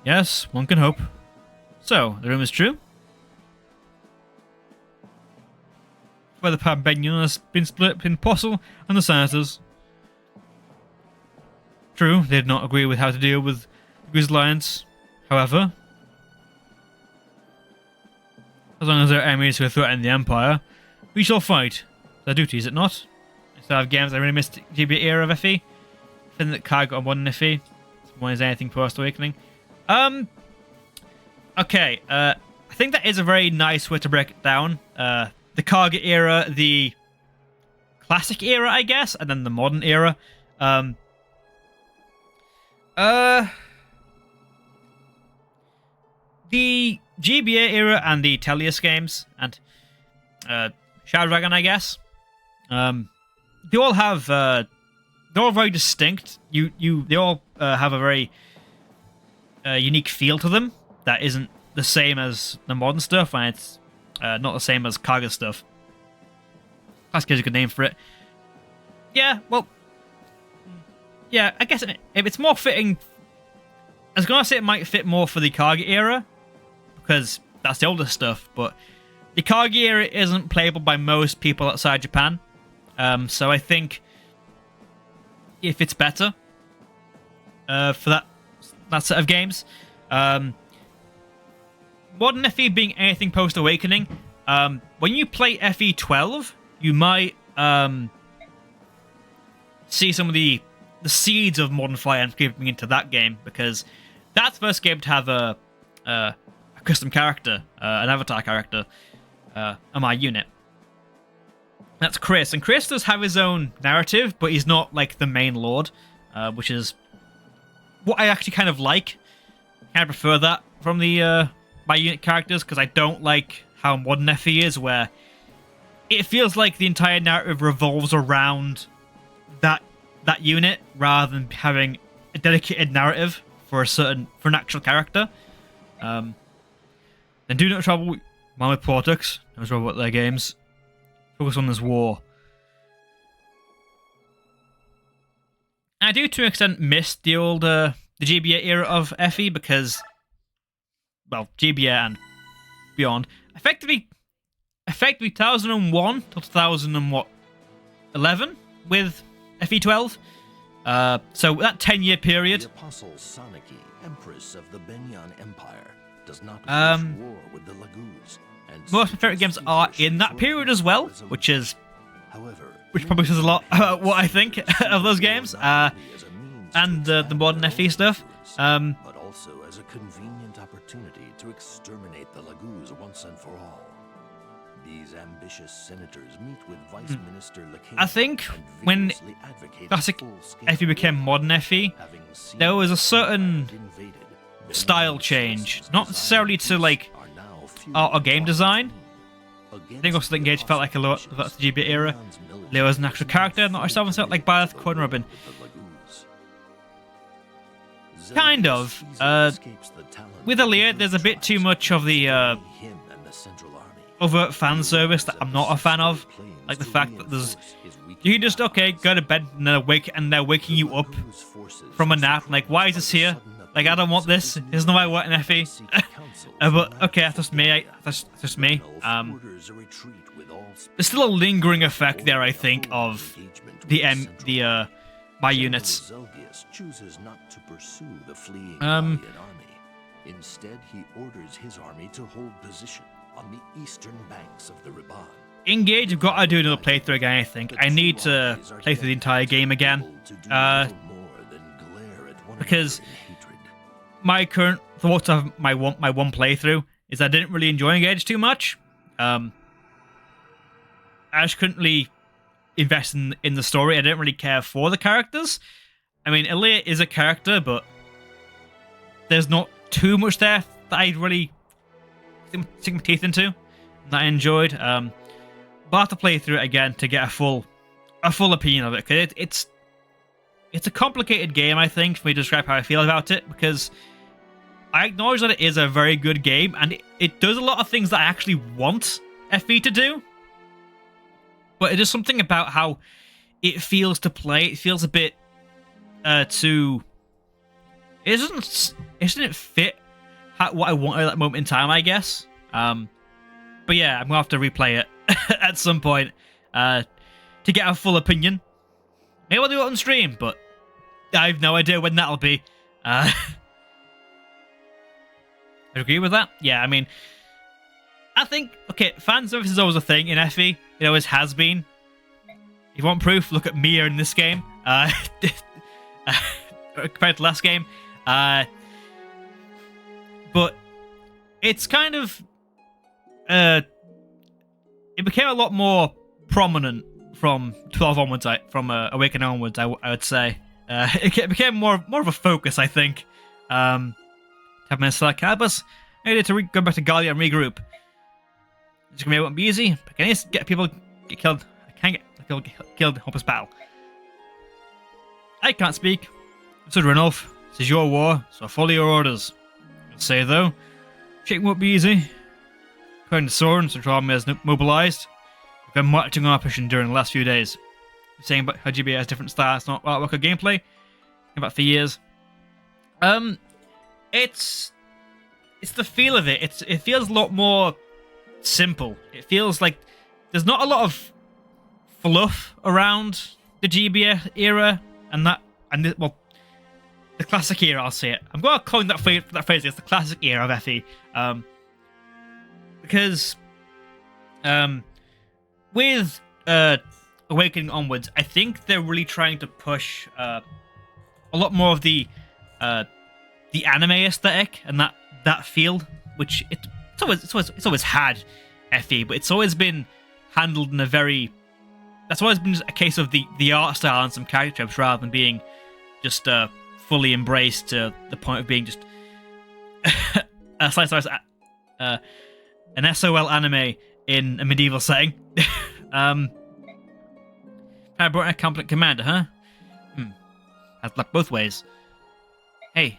Yes, one can hope. So, the rumor is true? Where the Pambenian has been split between Apostle and the Senators. True, they did not agree with how to deal with the Grizz Alliance. However, as long as there are enemies who threaten the Empire, we shall fight. It's our duty, is it not? Instead of games, I really missed the GB era of FE. I think that Kai got on modern FE. More is anything post Awakening. Okay, I think that is a very nice way to break it down. The Karga era, the classic era, I guess, and then the modern era. The GBA era and the Tellius games and Shadow Dragon, I guess. They all have they're all very distinct. They all have a very unique feel to them that isn't the same as the modern stuff, and it's not the same as Kaga stuff. That's a good name for it. Yeah, well, yeah, I guess if it's more fitting, I was gonna say it might fit more for the Kaga era, because that's the older stuff, but the Kaga era isn't playable by most people outside Japan. So I think if it's better for that set of games. Modern FE being anything post-Awakening, when you play FE 12, you might see some of the seeds of Modern Fire creeping into that game, because that's the first game to have a custom character, an avatar character, on my unit. That's Chris, and Chris does have his own narrative, but he's not like the main lord, which is what I actually kind of like. I prefer that from the my unit characters, because I don't like how modern FE is, where it feels like the entire narrative revolves around that unit rather than having a dedicated narrative for an actual character. Then do not trouble man with politics. No trouble with their games. Focus on this war. I do to an extent miss the old the GBA era of FE because, well, GBA and beyond, effectively 2001 to 2011 with FE12. So that 10-year period. The Apostle Soniki, Empress of the Benyan Empire, does not war with the Laguz. Most of my favorite games are in that period as well, which probably says a lot about what I think of those games, and the modern FE stuff. But also as a convenient opportunity to exterminate the Laguz once and for all. These ambitious senators meet with Vice Minister Lacadia. I think when classic FE became modern FE, there was a certain style change, not necessarily to like art or game design. I think also the Engage felt like a lot of that's the GBA era. There was an actual character, not yourself, felt like Byleth, Quad, and Robin. Kind of. With Aaliyah, there's a bit too much of the overt fan service that I'm not a fan of. Like the fact that you can just, okay, go to bed and they're waking you up from a nap. Like, why is this here? Like, I don't want this. This is not why I want an FE. But, okay, that's just me. That's just me. There's still a lingering effect there, I think, of my units. Chooses not to pursue the fleeing army. Instead, he orders his army to hold position on the eastern banks of the Riban. Engage, I've got to do another playthrough again, I think. I need to play through the entire game again. Because my current thoughts of my one playthrough is I didn't really enjoy Engage too much. I just couldn't really invest in the story. I didn't really care for the characters. I mean, Aaliyah is a character, but there's not too much there that I really sink my teeth into, that I enjoyed. But I have to play through it again to get a full opinion of it, because it's a complicated game, I think, for me to describe how I feel about it, because I acknowledge that it is a very good game, and it does a lot of things that I actually want FE to do. But it is something about how it feels to play. It feels a bit too... It doesn't fit what I want at that moment in time, I guess. But yeah, I'm going to have to replay it at some point to get a full opinion. Maybe I'll do it on stream, but I have no idea when that'll be. I agree with that. Yeah, I mean, I think, okay, fan service is always a thing in FE. It always has been. If you want proof, look at Mia in this game. Compared to last game. But it's kind of... it became a lot more prominent from 12 onwards, from Awakening onwards, I would say. It became more of a focus, I think. Have my select Calibus. I need to go back to Galia and regroup. It's gonna won't be easy, but can I just get people get killed? I can't get people killed in hopeless battle. I can't speak. Said Ranulf, this is your war, so follow your orders. I'll say though, shaking won't be easy. According to Soren, Central Army has mobilized. We've been marching on our mission during the last few days. We're saying about how GBA has different styles, not artwork or gameplay. About for years. It's the feel of it. It feels a lot more simple. It feels like there's not a lot of fluff around the GBA era the classic era. I'll say it. I'm going to coin that phrase. It's the classic era of FE, because with Awakening onwards, I think they're really trying to push a lot more of the anime aesthetic and that feel, which it's always had FE, but it's always been handled in a very... That's always been a case of the art style and some character tropes rather than being just fully embraced to the point of being just an SOL anime in a medieval setting. I brought in a competent commander, huh? Has luck both ways. Hey.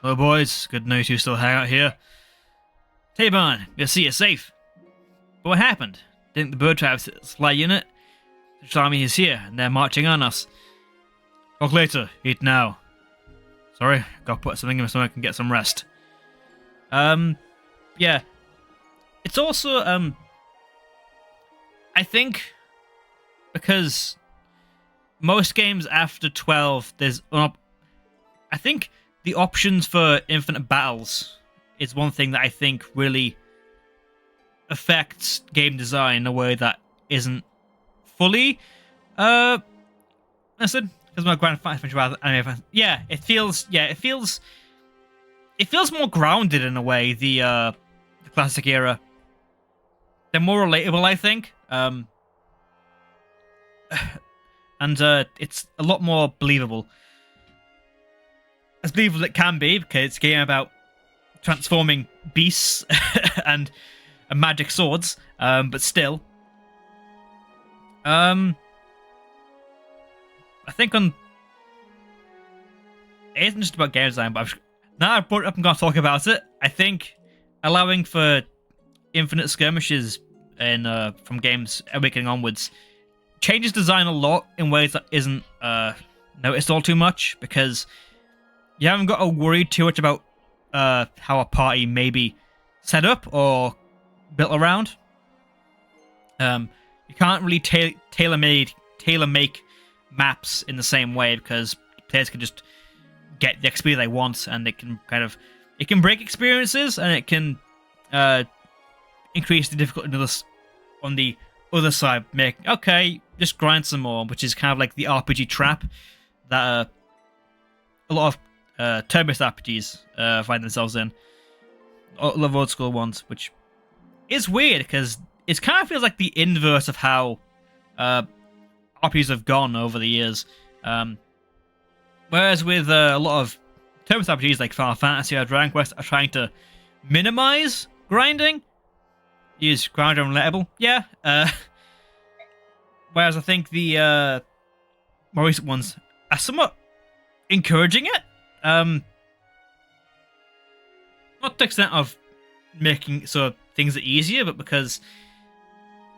Hello, boys. Good to know you two still hang out here. Tabon, we'll see you safe. But what happened? Didn't the bird tribes fly unit? The army is here, and they're marching on us. Talk later. Eat now. Sorry, gotta put something in my stomach and get some rest. Yeah. It's also, I think, because most games after 12, there's, I think the options for infinite battles is one thing that I think really affects game design in a way that isn't fully, listen, because my grand fan rather anime fan. Yeah, it feels more grounded in a way. The classic era. They're more relatable, I think. And it's a lot more believable. As believable as it can be, because it's a game about transforming beasts and magic swords. But still, I think it isn't just about game design, but now I've brought it up and going to talk about it. I think allowing for infinite skirmishes in from games Awakening onwards changes design a lot in ways that isn't noticed all too much, because you haven't got to worry too much about how a party may be set up or built around. You can't really tailor make maps in the same way, because players can just get the XP they want, and it can break experiences, and it can increase the difficulty on the other side. Just grind some more, which is kind of like the RPG trap that a lot of turn-based RPGs find themselves in. A lot of old school ones, which is weird because it kind of feels like the inverse of how RPGs have gone over the years. Whereas with a lot of turn-based RPGs like Final Fantasy or Dragon Quest are trying to minimize grinding, use grinder and relatable. Yeah. Whereas I think the more recent ones are somewhat encouraging it. Not to the extent of making so things are easier, but because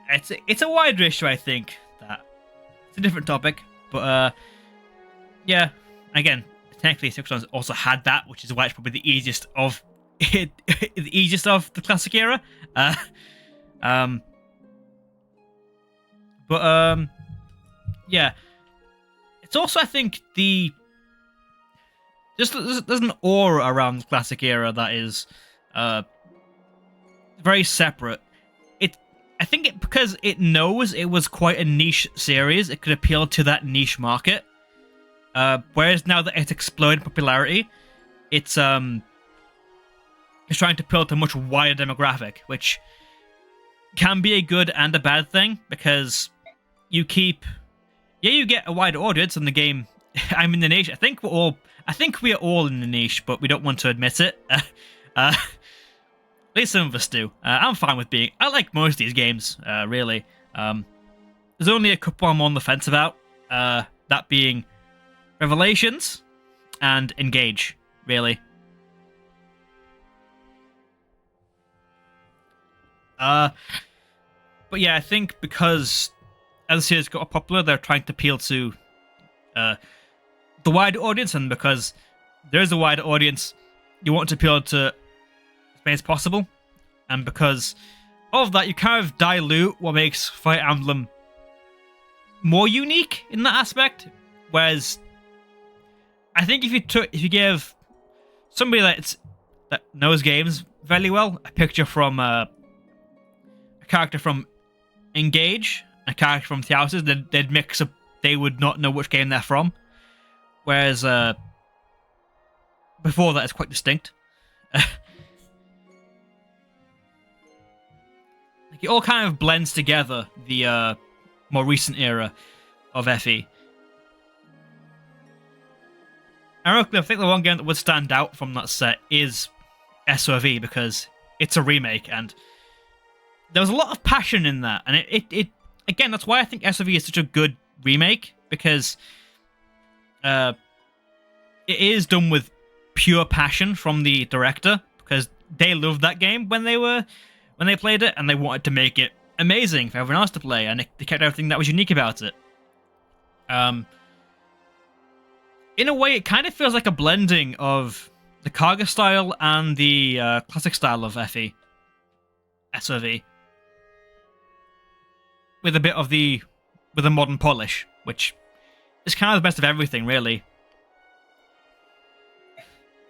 it's a wider issue. I think that it's a different topic, but yeah. Again, technically, Six Ones also had that, which is why it's probably the easiest of the classic era. Yeah. It's also, I think, there's an aura around the classic era that is very separate. I think because it knows it was quite a niche series, it could appeal to that niche market. Whereas now that it's exploded in popularity, it's trying to appeal to a much wider demographic, which can be a good and a bad thing, because you get a wider audience in the game. I'm in the niche. I think we are all in the niche, but we don't want to admit it. At least some of us do. I'm fine with I like most of these games, really. There's only a couple I'm on the fence about. That being Revelations and Engage, really. But yeah, I think because as the series got popular, they're trying to appeal to the wider audience, and because there's a wider audience, you want to appeal to as many as possible, and because of that, you kind of dilute what makes Fire Emblem more unique in that aspect. Whereas I think if you give somebody that knows games very well a picture from a character from Engage, a character from Theosis, they'd mix up. They would not know which game they're from. Whereas before that, it's quite distinct. It all kind of blends together, the more recent era of FE. Ironically, I think the one game that would stand out from that set is SOV, because it's a remake, and there was a lot of passion in that. And it again, that's why I think SOV is such a good remake, because it is done with pure passion from the director, because they loved that game when they played it, and they wanted to make it amazing for everyone else to play, and they kept everything that was unique about it. in a way, it kind of feels like a blending of the Kaga style and the classic style of FE. SOV. With a bit of with a modern polish, which is kind of the best of everything, really.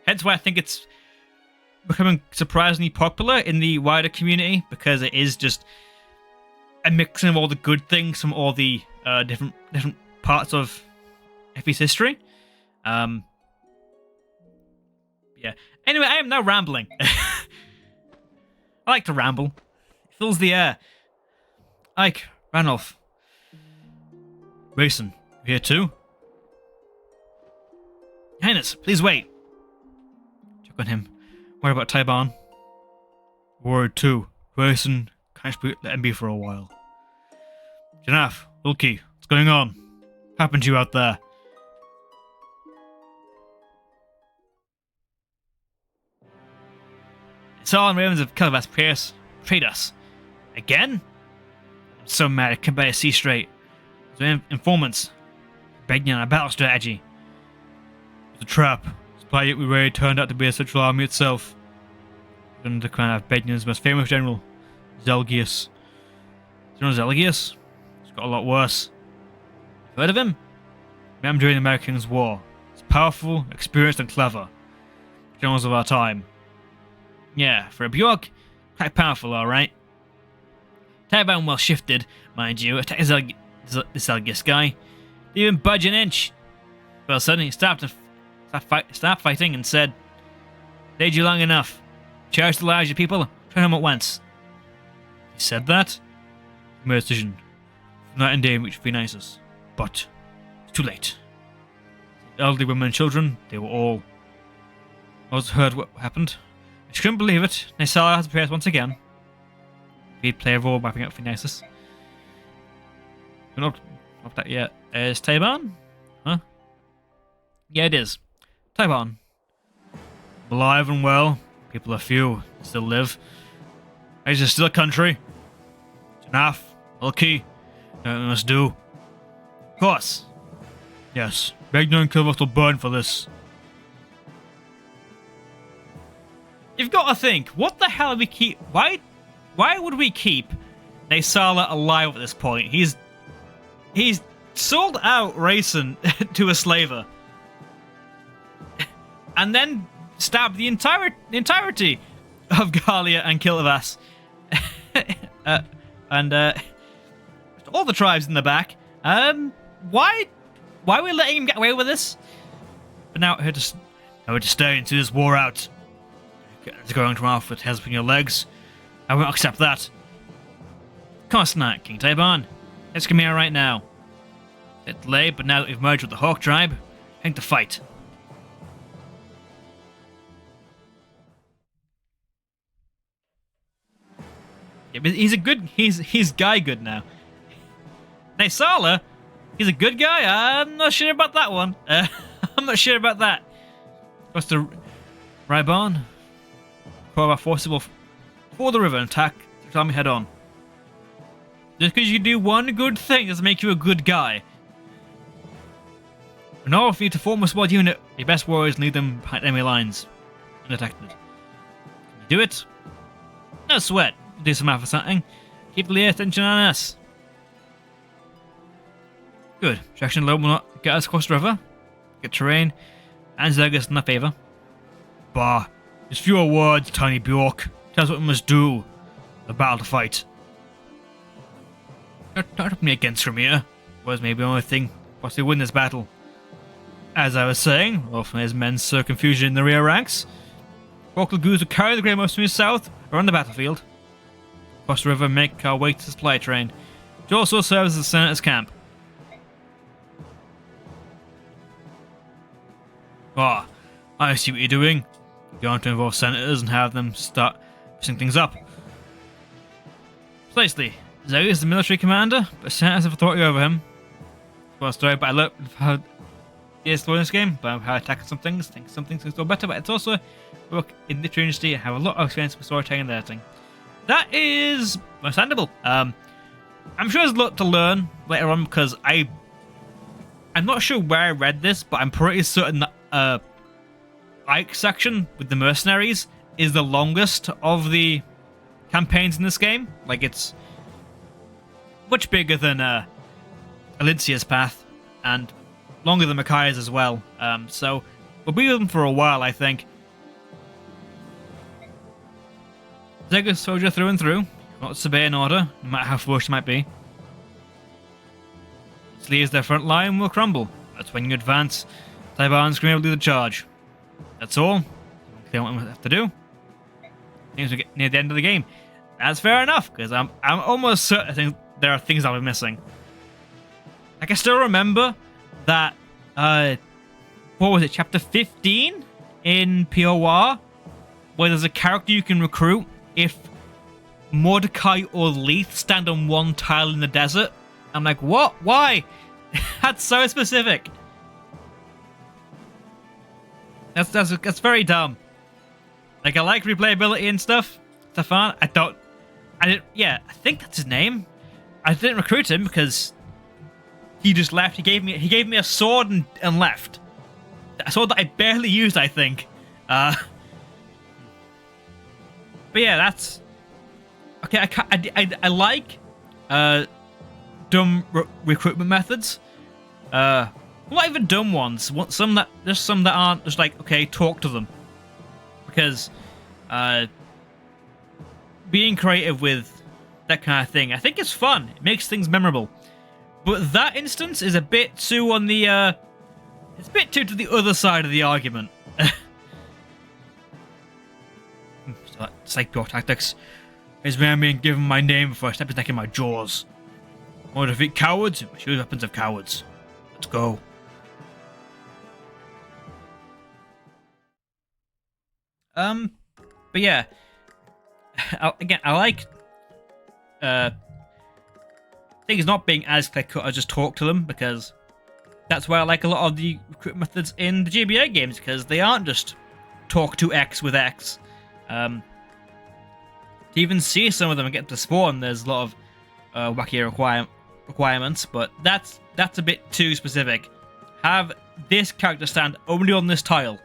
Hence why I think it's becoming surprisingly popular in the wider community, because it is just a mixing of all the good things from all the different parts of FE's history. Yeah. Anyway, I am now rambling. I like to ramble. It fills the air. Ike, Ranulph. Grayson, you here too? Highness, please wait. Check on him. Worry about Taiban. Worried too. Grayson, can't let him be for a while. Janaf, Wilkie, what's going on? What happened to you out there? Saul and Ravens of Calvas Pierce betrayed us. Again? I'm so mad I can't bear to see straight. The informants begging on a battle strategy. It was a trap. Supply yet we raid turned out to be a central army itself. Under the command of Bednan's most famous general, Zelgius. General Zelgius? It's got a lot worse. You've heard of him? Met him during the Americans' war. He's powerful, experienced, and clever. Generals of our time. Yeah, for a Bjork, quite powerful, alright. Taiban well shifted, mind you, attacked the Zelgius guy. Didn't even budge an inch. Well, suddenly he stopped fighting and said, "Stayed you long enough. Cherish the lives of your people, turn him at once." He said that? He made a decision. Night and day which would be nicest. But it's too late. The elderly women and children, they were all... I also heard what happened. I just couldn't believe it. Naisala has appeared once again. He'd play a role mapping up Phoenicis. We're not that yet. Is Taiban? Huh? Yeah, it is. Taiban. Alive and well. People are few. Still live. Is there still a country? Janaf. Ilki. Nothing we must do. Of course. Yes. Begno and Kilvoth will burn for this. You've got to think, what the hell do we keep... Why would we keep Naisala alive at this point? He's sold out Rayson to a slaver. And then stabbed the entirety of Galia and Kilvas. And all the tribes in the back. Why are we letting him get away with this? But now we're just stay into this war out. It's going to off with heads between your legs. I won't accept that. Of course not, King Taiban. Let's come here right now. It's late, but now that we've merged with the Hawk tribe, I think to fight. Yeah, but he's guy good now. Naisala, he's a good guy. I'm not sure about that one. I'm not sure about that. What's the Rybon? Our forces will for the river and attack the army head on. Just because you do one good thing doesn't make you a good guy. In order for you to form a small unit, your best warriors lead them behind enemy lines undetected. Can you do it? No sweat. Do some math or something. Keep the attention on us. Good. Traction alone will not get us across the river. Get terrain and Zergus in our favour. Bah. Just fewer words, tiny Bjork. Tell us what we must do. The battle to fight. Don't put me against Ramir. Was maybe the only thing possibly win this battle. As I was saying, Rolf and his men sow confusion in the rear ranks. Vocal Goose will carry the Grey Most from the south around the battlefield. Cross the river and make our way to the supply train, which also serves as the Senator's camp. Ah, I see what you're doing. You want to involve senators and have them start messing things up. Precisely. Zoe is the military commander, but senators have authority over him. Well, story, but I learned how he is in this game, but how I tackle some things. Think some things can go better, but it's also work in the industry and have a lot of experience with storytelling and editing. That is understandable. I'm sure there's a lot to learn later on because I I'm not sure where I read this, but I'm pretty certain that Ike section with the mercenaries is the longest of the campaigns in this game. Like, it's much bigger than Alincia's path, and longer than Micaiah's as well. So we'll be with them for a while, I think. Take a soldier through and through, not disobey an order, no matter how foolish it might be. Leaves their front line will crumble. That's when you advance. Taiban's going to lead the charge. That's all. They don't have to do. Things will get near the end of the game. That's fair enough, because I'm almost certain there are things I'll be missing. I can still remember that, what was it, chapter 15 in POR, where there's a character you can recruit if Mordecai or Leith stand on one tile in the desert. I'm like, what? Why? That's so specific. That's very dumb. Like, I like replayability and stuff. Stefan, I think that's his name. I didn't recruit him because he just left. He gave me a sword and left. A sword that I barely used, I think. But yeah, that's okay. I like dumb recruitment methods. Not even dumb ones. Some that aren't just like, okay, talk to them. Because being creative with that kind of thing, I think it's fun. It makes things memorable. But that instance is a bit too on the it's a bit too to the other side of the argument. So it's like pure tactics. Here's me being given my name before I step his neck in my jaws. I want to defeat cowards. Choose weapons of cowards. Let's go. But yeah, I like things not being as clear cut as just talk to them, because that's why I like a lot of the recruitment methods in the GBA games, because they aren't just talk to X with X. To even see some of them and get to spawn, there's a lot of wacky requirements, but that's a bit too specific. Have this character stand only on this tile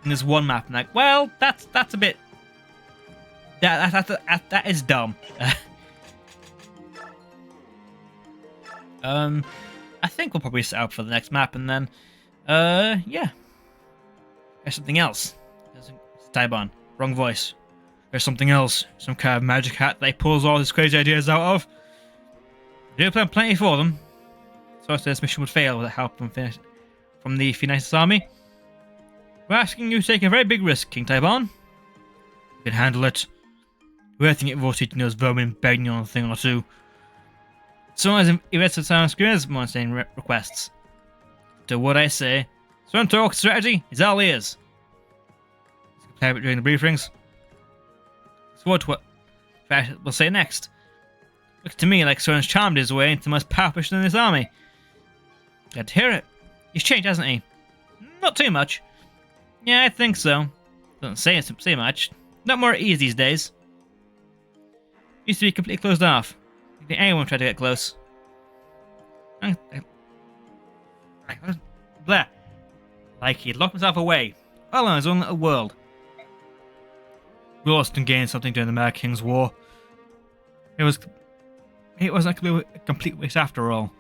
in this one map, and like, well, that's a bit that is dumb. I think we'll probably set up for the next map, and then yeah, there's something else. It's Taiban, wrong voice. There's something else, some kind of magic hat that he pulls all his crazy ideas out of. I do plan plenty for them, so if this mission would fail without help from the Phoenix army. We're asking you to take a very big risk, King Taiban. You can handle it. We're thinking of rotating those vermin begging on a thing or two. Someone has the sound screamers more saying requests. To what I say, someone talk strategy is all ears. Play it during the briefings. So what we'll say next. Looks to me like Soren's charmed his way into the most powerful person in this army. Glad to hear it. He's changed, hasn't he? Not too much. Yeah, I think so. Doesn't say much. Not more at ease these days. Used to be completely closed off. I think anyone tried to get close. Blah. Like he'd locked himself away, all in his own little world. We lost and gained something during the Mad King's War. It wasn't a complete waste after all.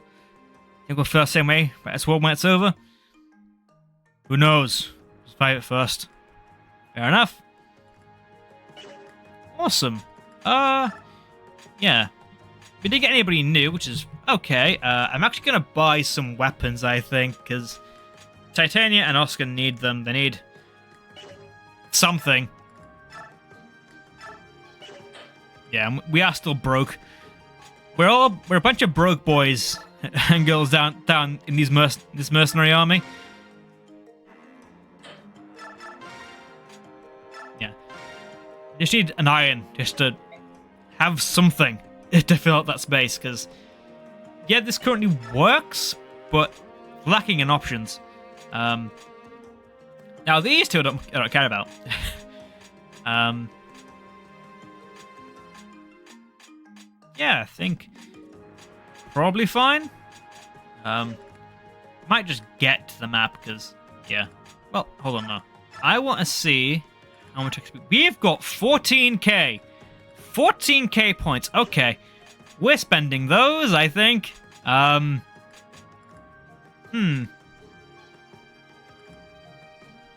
Think we'll feel the same way about this war when it's over? Who knows? Let's fight it first. Fair enough. Awesome. Yeah. We didn't get anybody new, which is okay. I'm actually going to buy some weapons, I think, because Titania and Oscar need them. They need something. Yeah, we are still broke. We're a bunch of broke boys and girls down in this mercenary army. Yeah. Just need an iron just to have something to fill out that space, because yeah, this currently works, but lacking in options. Now these two I don't care about. Yeah, I think probably fine. Might just get to the map because, yeah. Well, hold on now. I want to see how much XP. We've got 14k. 14k points. Okay. We're spending those, I think.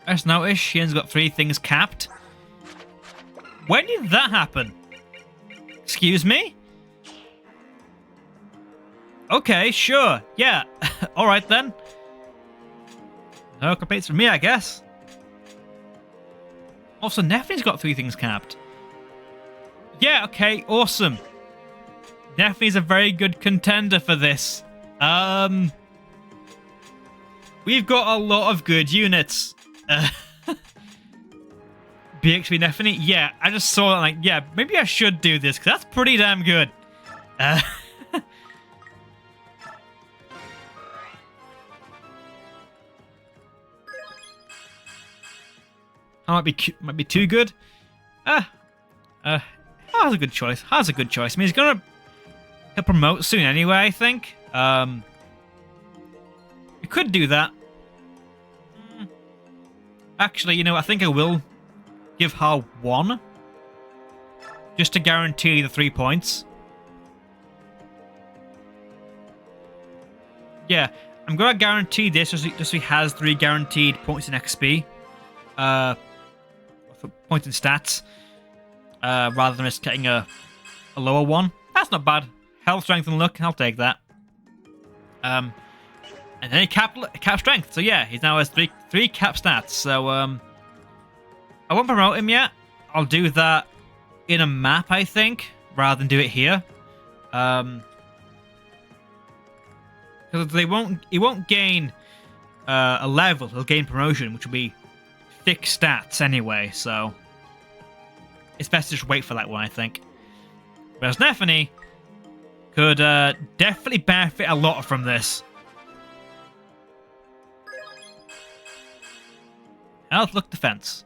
Let's notice Shien's got 3 things capped. When did that happen? Excuse me? Okay, sure. Yeah. Alright then. No complaints from me, I guess. Also, Neffy's got 3 things capped. Yeah, okay, awesome. Neffy's a very good contender for this. We've got a lot of good units. BXB Neffy? Yeah, I just saw that, like, yeah, maybe I should do this, because that's pretty damn good. That might be too good. That's a good choice. That's a good choice. I mean, he'll promote soon anyway, I think. We could do that. Actually, you know, I think I will give her 1. Just to guarantee the 3 points. Yeah, I'm going to guarantee this just so he has 3 guaranteed points in XP. Points in stats. Rather than just getting a lower one. That's not bad. Health, strength, and luck. I'll take that. And then he cap strength. So yeah, he now has 3 cap stats. So I won't promote him yet. I'll do that in a map, I think, rather than do it here. Because he won't gain a level. He'll gain promotion, which will be fixed stats anyway. So it's best to just wait for that one, I think. Whereas Neffy could definitely benefit a lot from this. Health, luck, defense.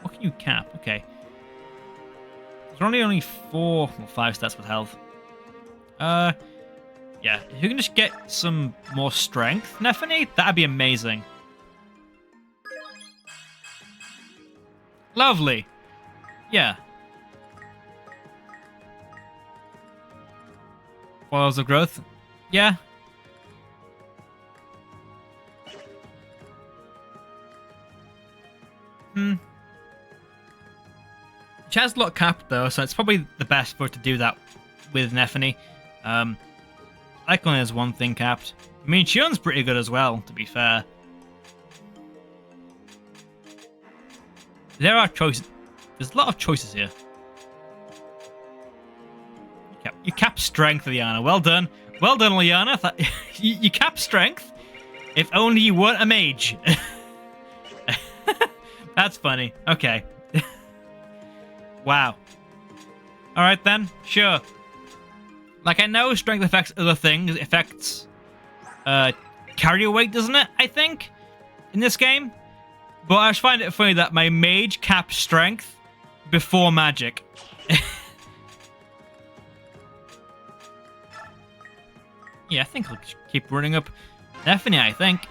What can you cap? Okay. There's only 4 or 5 stats with health. Yeah, if you can just get some more strength, Neffy, that'd be amazing. Lovely. Yeah. Foils of growth. Yeah. She has a lot capped though, so it's probably the best for her to do that with Neffy. Icon has 1 thing capped. I mean, Shion's pretty good as well, to be fair. There are choices. There's a lot of choices here. You cap strength, Liana. Well done. Well done, Liana. You cap strength. If only you weren't a mage. That's funny. Okay. Wow. Alright then. Sure. Like, I know strength affects other things. It affects carrier weight, doesn't it? I think. In this game. But I just find it funny that my mage caps strength before magic. Yeah, I think I'll keep running up Neffy, I think.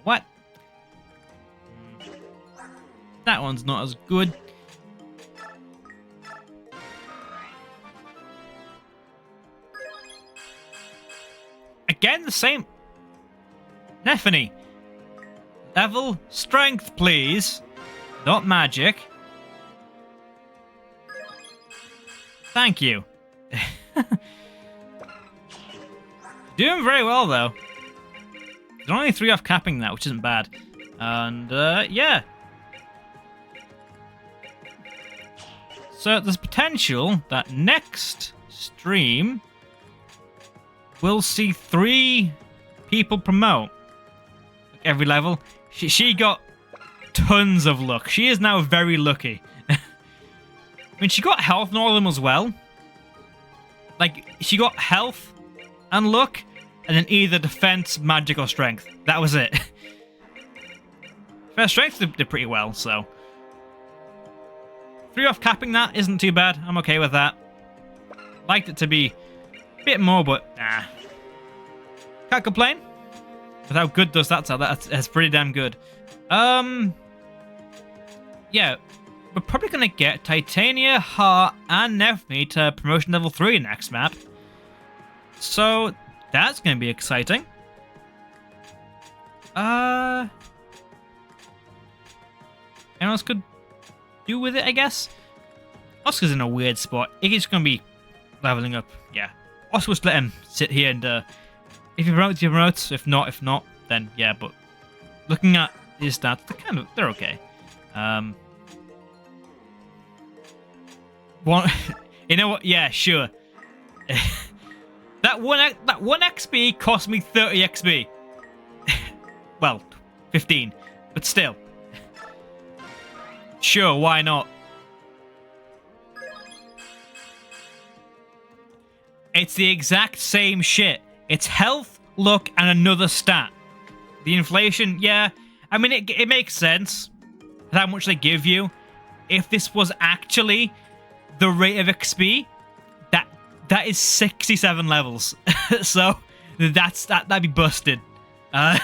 What? That one's not as good. Again, the same. Neffy. Level strength, please. Not magic. Thank you. Doing very well, though. There's only 3 off capping that, which isn't bad. And, yeah. So, there's potential that next stream we'll see 3 people promote. Every level. She got tons of luck. She is now very lucky. I mean, she got health in all of them as well. Like, she got health and luck, and then either defense, magic, or strength. That was it. Fair strength did pretty well, so. 3 off capping that isn't too bad. I'm okay with that. Liked it to be a bit more, but nah. Can't complain. With how good those stats are, that's pretty damn good. Yeah, we're probably gonna get Titania, Heart, and Nephme to promotion level 3 next map. So that's gonna be exciting. Anyone else could do with it, I guess? Oscar's in a weird spot. Iggy's gonna be leveling up. Yeah, Oscar, just let him sit here and if he promotes, he promotes. If not, then yeah. But looking at his stats, they're okay. One, you know what? Yeah, sure. that one XP cost me 30 XP. Well, 15, but still. Sure, why not? It's the exact same shit. It's health, luck, and another stat. The inflation, yeah. I mean, it makes sense how much they give you. If this was actually the rate of XP, that is 67 levels. So that'd be busted. But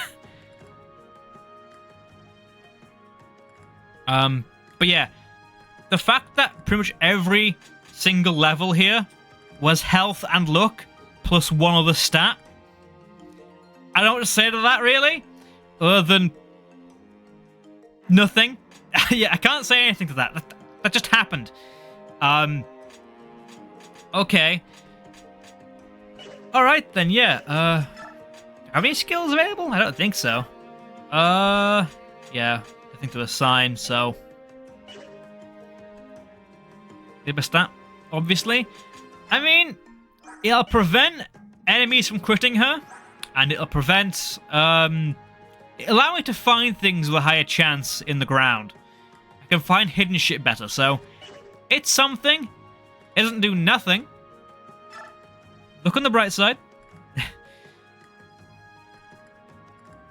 yeah, the fact that pretty much every single level here was health and luck plus one other stat. I don't know what to say to that, really, other than nothing. Yeah, I can't say anything to that. That just happened. Okay. Alright then, yeah. Have any skills available? I don't think so. Yeah, I think there was a sign, so give a stat, obviously. I mean, it'll prevent enemies from critting her, and it'll prevent allow me to find things with a higher chance in the ground. I can find hidden shit better, so it's something. It doesn't do nothing. Look on the bright side.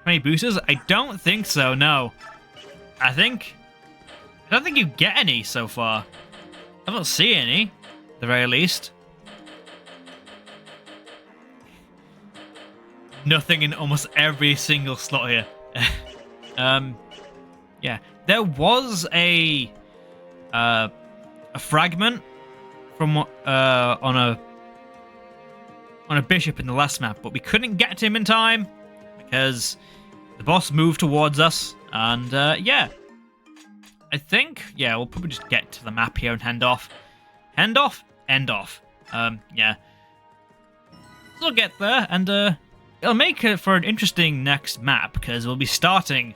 Any boosters? I don't think so, no. I don't think you get any so far. I don't see any, at the very least. Nothing in almost every single slot here. Yeah, there was a fragment from on a bishop in the last map, but we couldn't get to him in time because the boss moved towards us, and yeah. I think, yeah, we'll probably just get to the map here and end off. End off? End off. Yeah. So we'll get there, and it'll make it for an interesting next map, because we'll be starting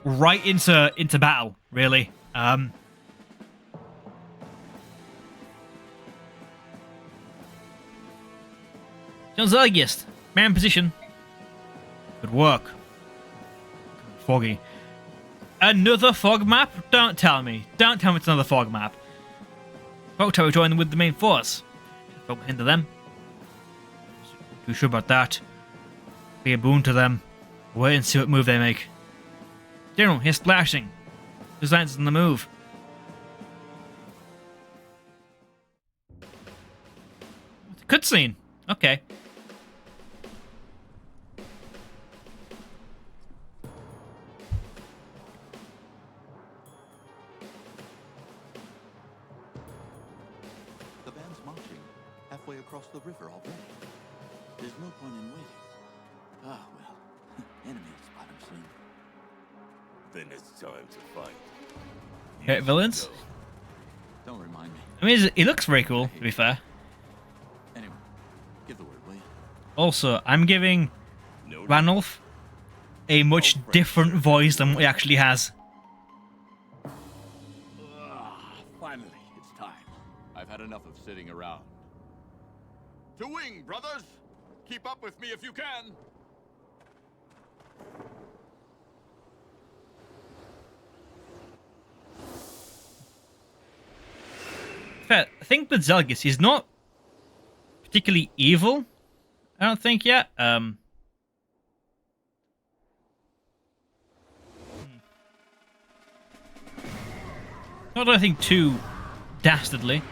right into battle, really. John Zergiest, man position. Good work. Foggy. Another fog map? Don't tell me. Don't tell me it's another fog map. Folk territory with the main force. Folk hinder them. Too sure about that. Be a boon to them. Wait and see what move they make. General, here's splashing. Designs on the move. Cutscene. Okay. The band's marching halfway across the river already. There's no point in waiting. Ah, well. Enemies spot him soon. Then it's time to fight. Hit villains? Don't remind me. I mean, he looks very cool, to be fair. Anyway, give the word, will you? Also, I'm giving Ranulf a much different voice than what he actually has. Finally, it's time. I've had enough of sitting around. To wing, brothers! Keep up with me if you can! Fair. I think with Zelgis, he's not particularly evil. I don't think yet. Not anything too dastardly.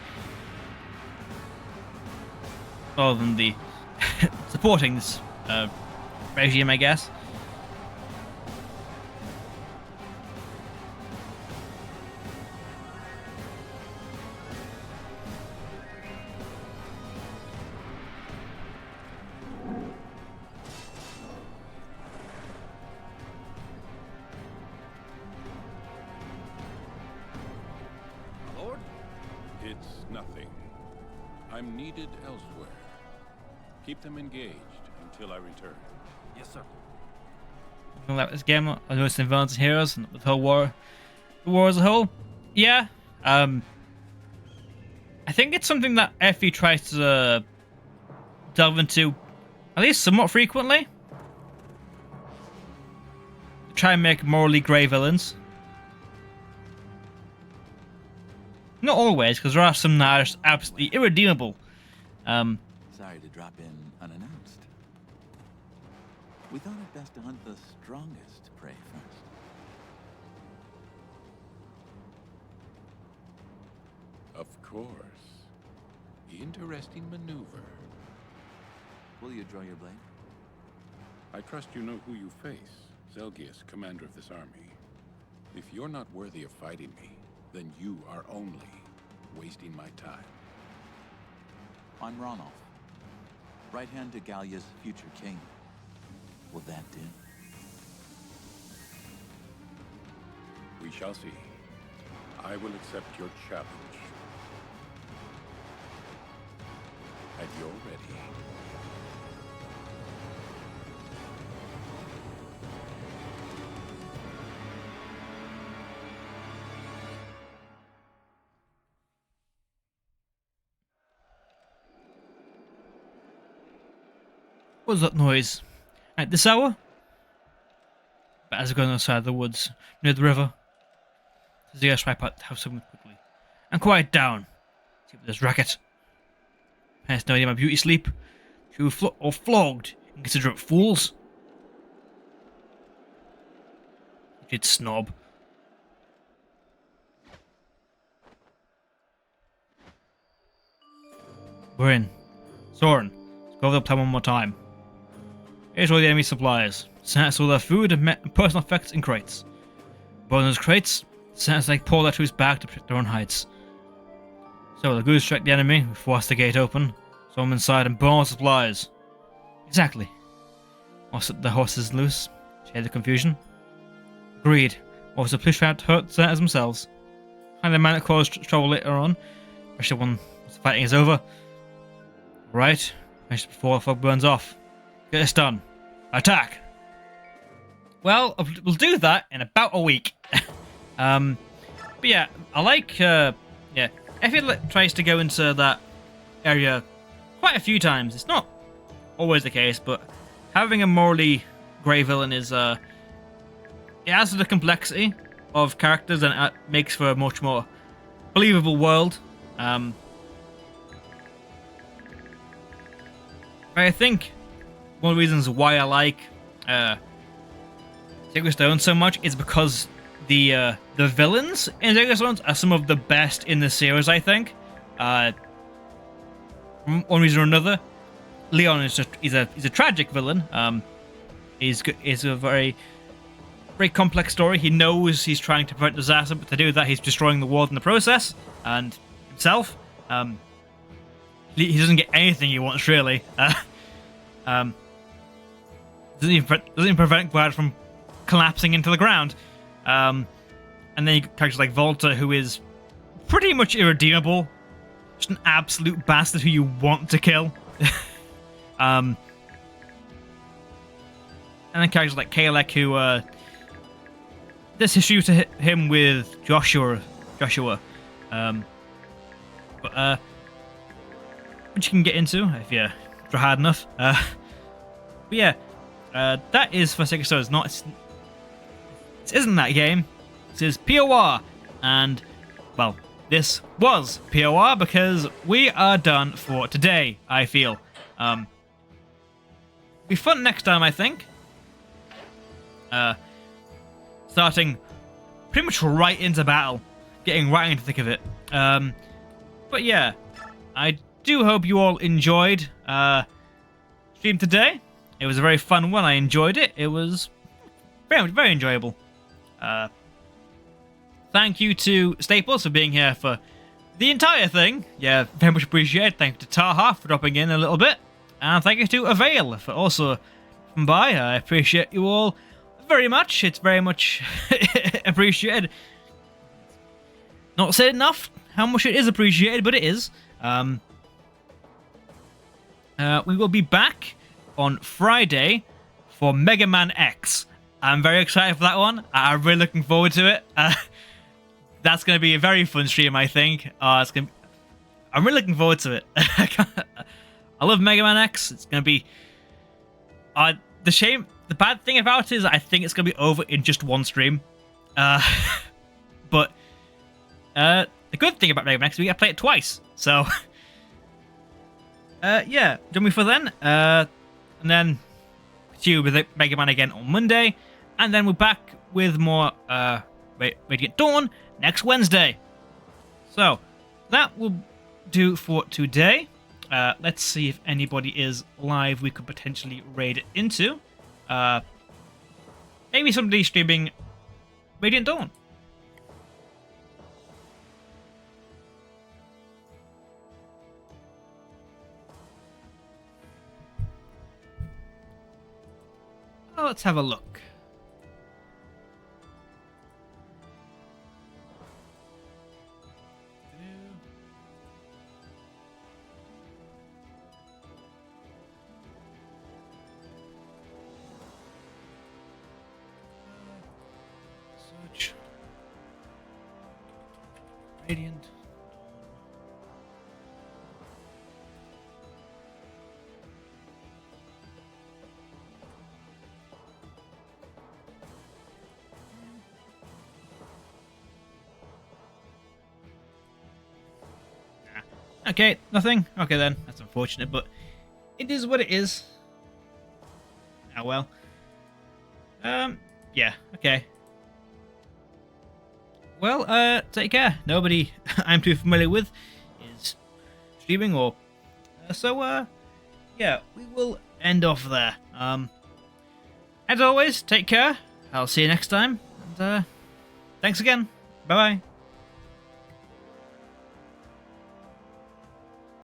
Other than the supporting this regime, I guess. Lord? It's nothing. I'm needed elsewhere. Keep them engaged until I return. Yes, sir. Like this game, I noticed in Villains and Heroes and the whole war, the war as a whole. Yeah, I think it's something that FE tries to delve into at least somewhat frequently. Try and make morally grey villains. Not always, because there are some that are just absolutely irredeemable. Sorry to drop in unannounced. We thought it best to hunt the strongest prey first. Of course. Interesting maneuver. Will you draw your blade? I trust you know who you face. Zelgius, commander of this army. If you're not worthy of fighting me, then you are only wasting my time. I'm Ronolf, right hand to Gallia's future king. Will that do? We shall see. I will accept your challenge. And you're ready. What was that noise? At this hour? But as we go outside the woods, near the river, the air swipe out the house quickly. And quiet down. See what this racket. Has no idea my beauty sleep. She was flogged and consider it fools. You did snob. We're in. Soren, let's go over the plan one more time. Here's all the enemy supplies. Senators all their food and personal effects in crates. Bonus crates, senators like pour that to his bag to protect their own hides. So the goose strike the enemy, we force the gate open, so I'm inside and burn all supplies. Exactly. Or set the horses loose, share the confusion. Agreed. Also, please try not to hurt the senators themselves. Find the man that caused trouble later on, especially when the fighting is over. Right, finish before the fog burns off. Get this done. Attack! Well, we'll do that in about a week. But yeah, I like, yeah, Effie tries to go into that area quite a few times. It's not always the case, but having a morally grey villain is, it adds to the complexity of characters and it makes for a much more believable world. I think one of the reasons why I like Sacred Stone so much is because the villains in Sacred Stones are some of the best in the series. I think, from one reason or another, Leon is he's a tragic villain. He's a very complex story. He knows he's trying to prevent disaster, but to do that, he's destroying the world in the process and himself. He doesn't get anything he wants, really. Doesn't even prevent Glad from collapsing into the ground. And then you got characters like Volta, who is pretty much irredeemable. Just an absolute bastard who you want to kill. And then characters like Kalek, who there's issue to him with Joshua. Which you can get into if you try hard enough. But yeah, that is for Sacred Stone. This isn't that game. This is POR, and well, this was POR because we are done for today. I feel be fun next time. I think starting pretty much right into battle. getting right into the thick of it. But yeah, I do hope you all enjoyed stream today. It was a very fun one. I enjoyed it. It was very, very enjoyable. Thank you to Staples for being here for the entire thing. Yeah, very much appreciated. Thank you to Taha for dropping in a little bit. And thank you to Avail for also coming by. I appreciate you all very much. It's very much appreciated. Not said enough how much it is appreciated, but it is. We will be back on Friday for Mega Man X. I'm very excited for that one. I'm really looking forward to it. That's going to be a very fun stream, I think. I'm really looking forward to it. I love Mega Man X. It's going to be... the bad thing about it is I think it's going to be over in just one stream. But the good thing about Mega Man X is we get to play it twice. So, yeah, join me for then. And then see you with Mega Man again on Monday. And then we're back with more Radiant Dawn next Wednesday. So, that will do for today. Let's see if anybody is live we could potentially raid into. Maybe somebody streaming Radiant Dawn. Oh, let's have a look. Search. Radiant. Okay, nothing? Okay then, that's unfortunate, but it is what it is. Oh well. Yeah, okay. Well, take care. Nobody I'm too familiar with is streaming or... yeah, we will end off there. As always, take care. I'll see you next time, and thanks again. Bye-bye.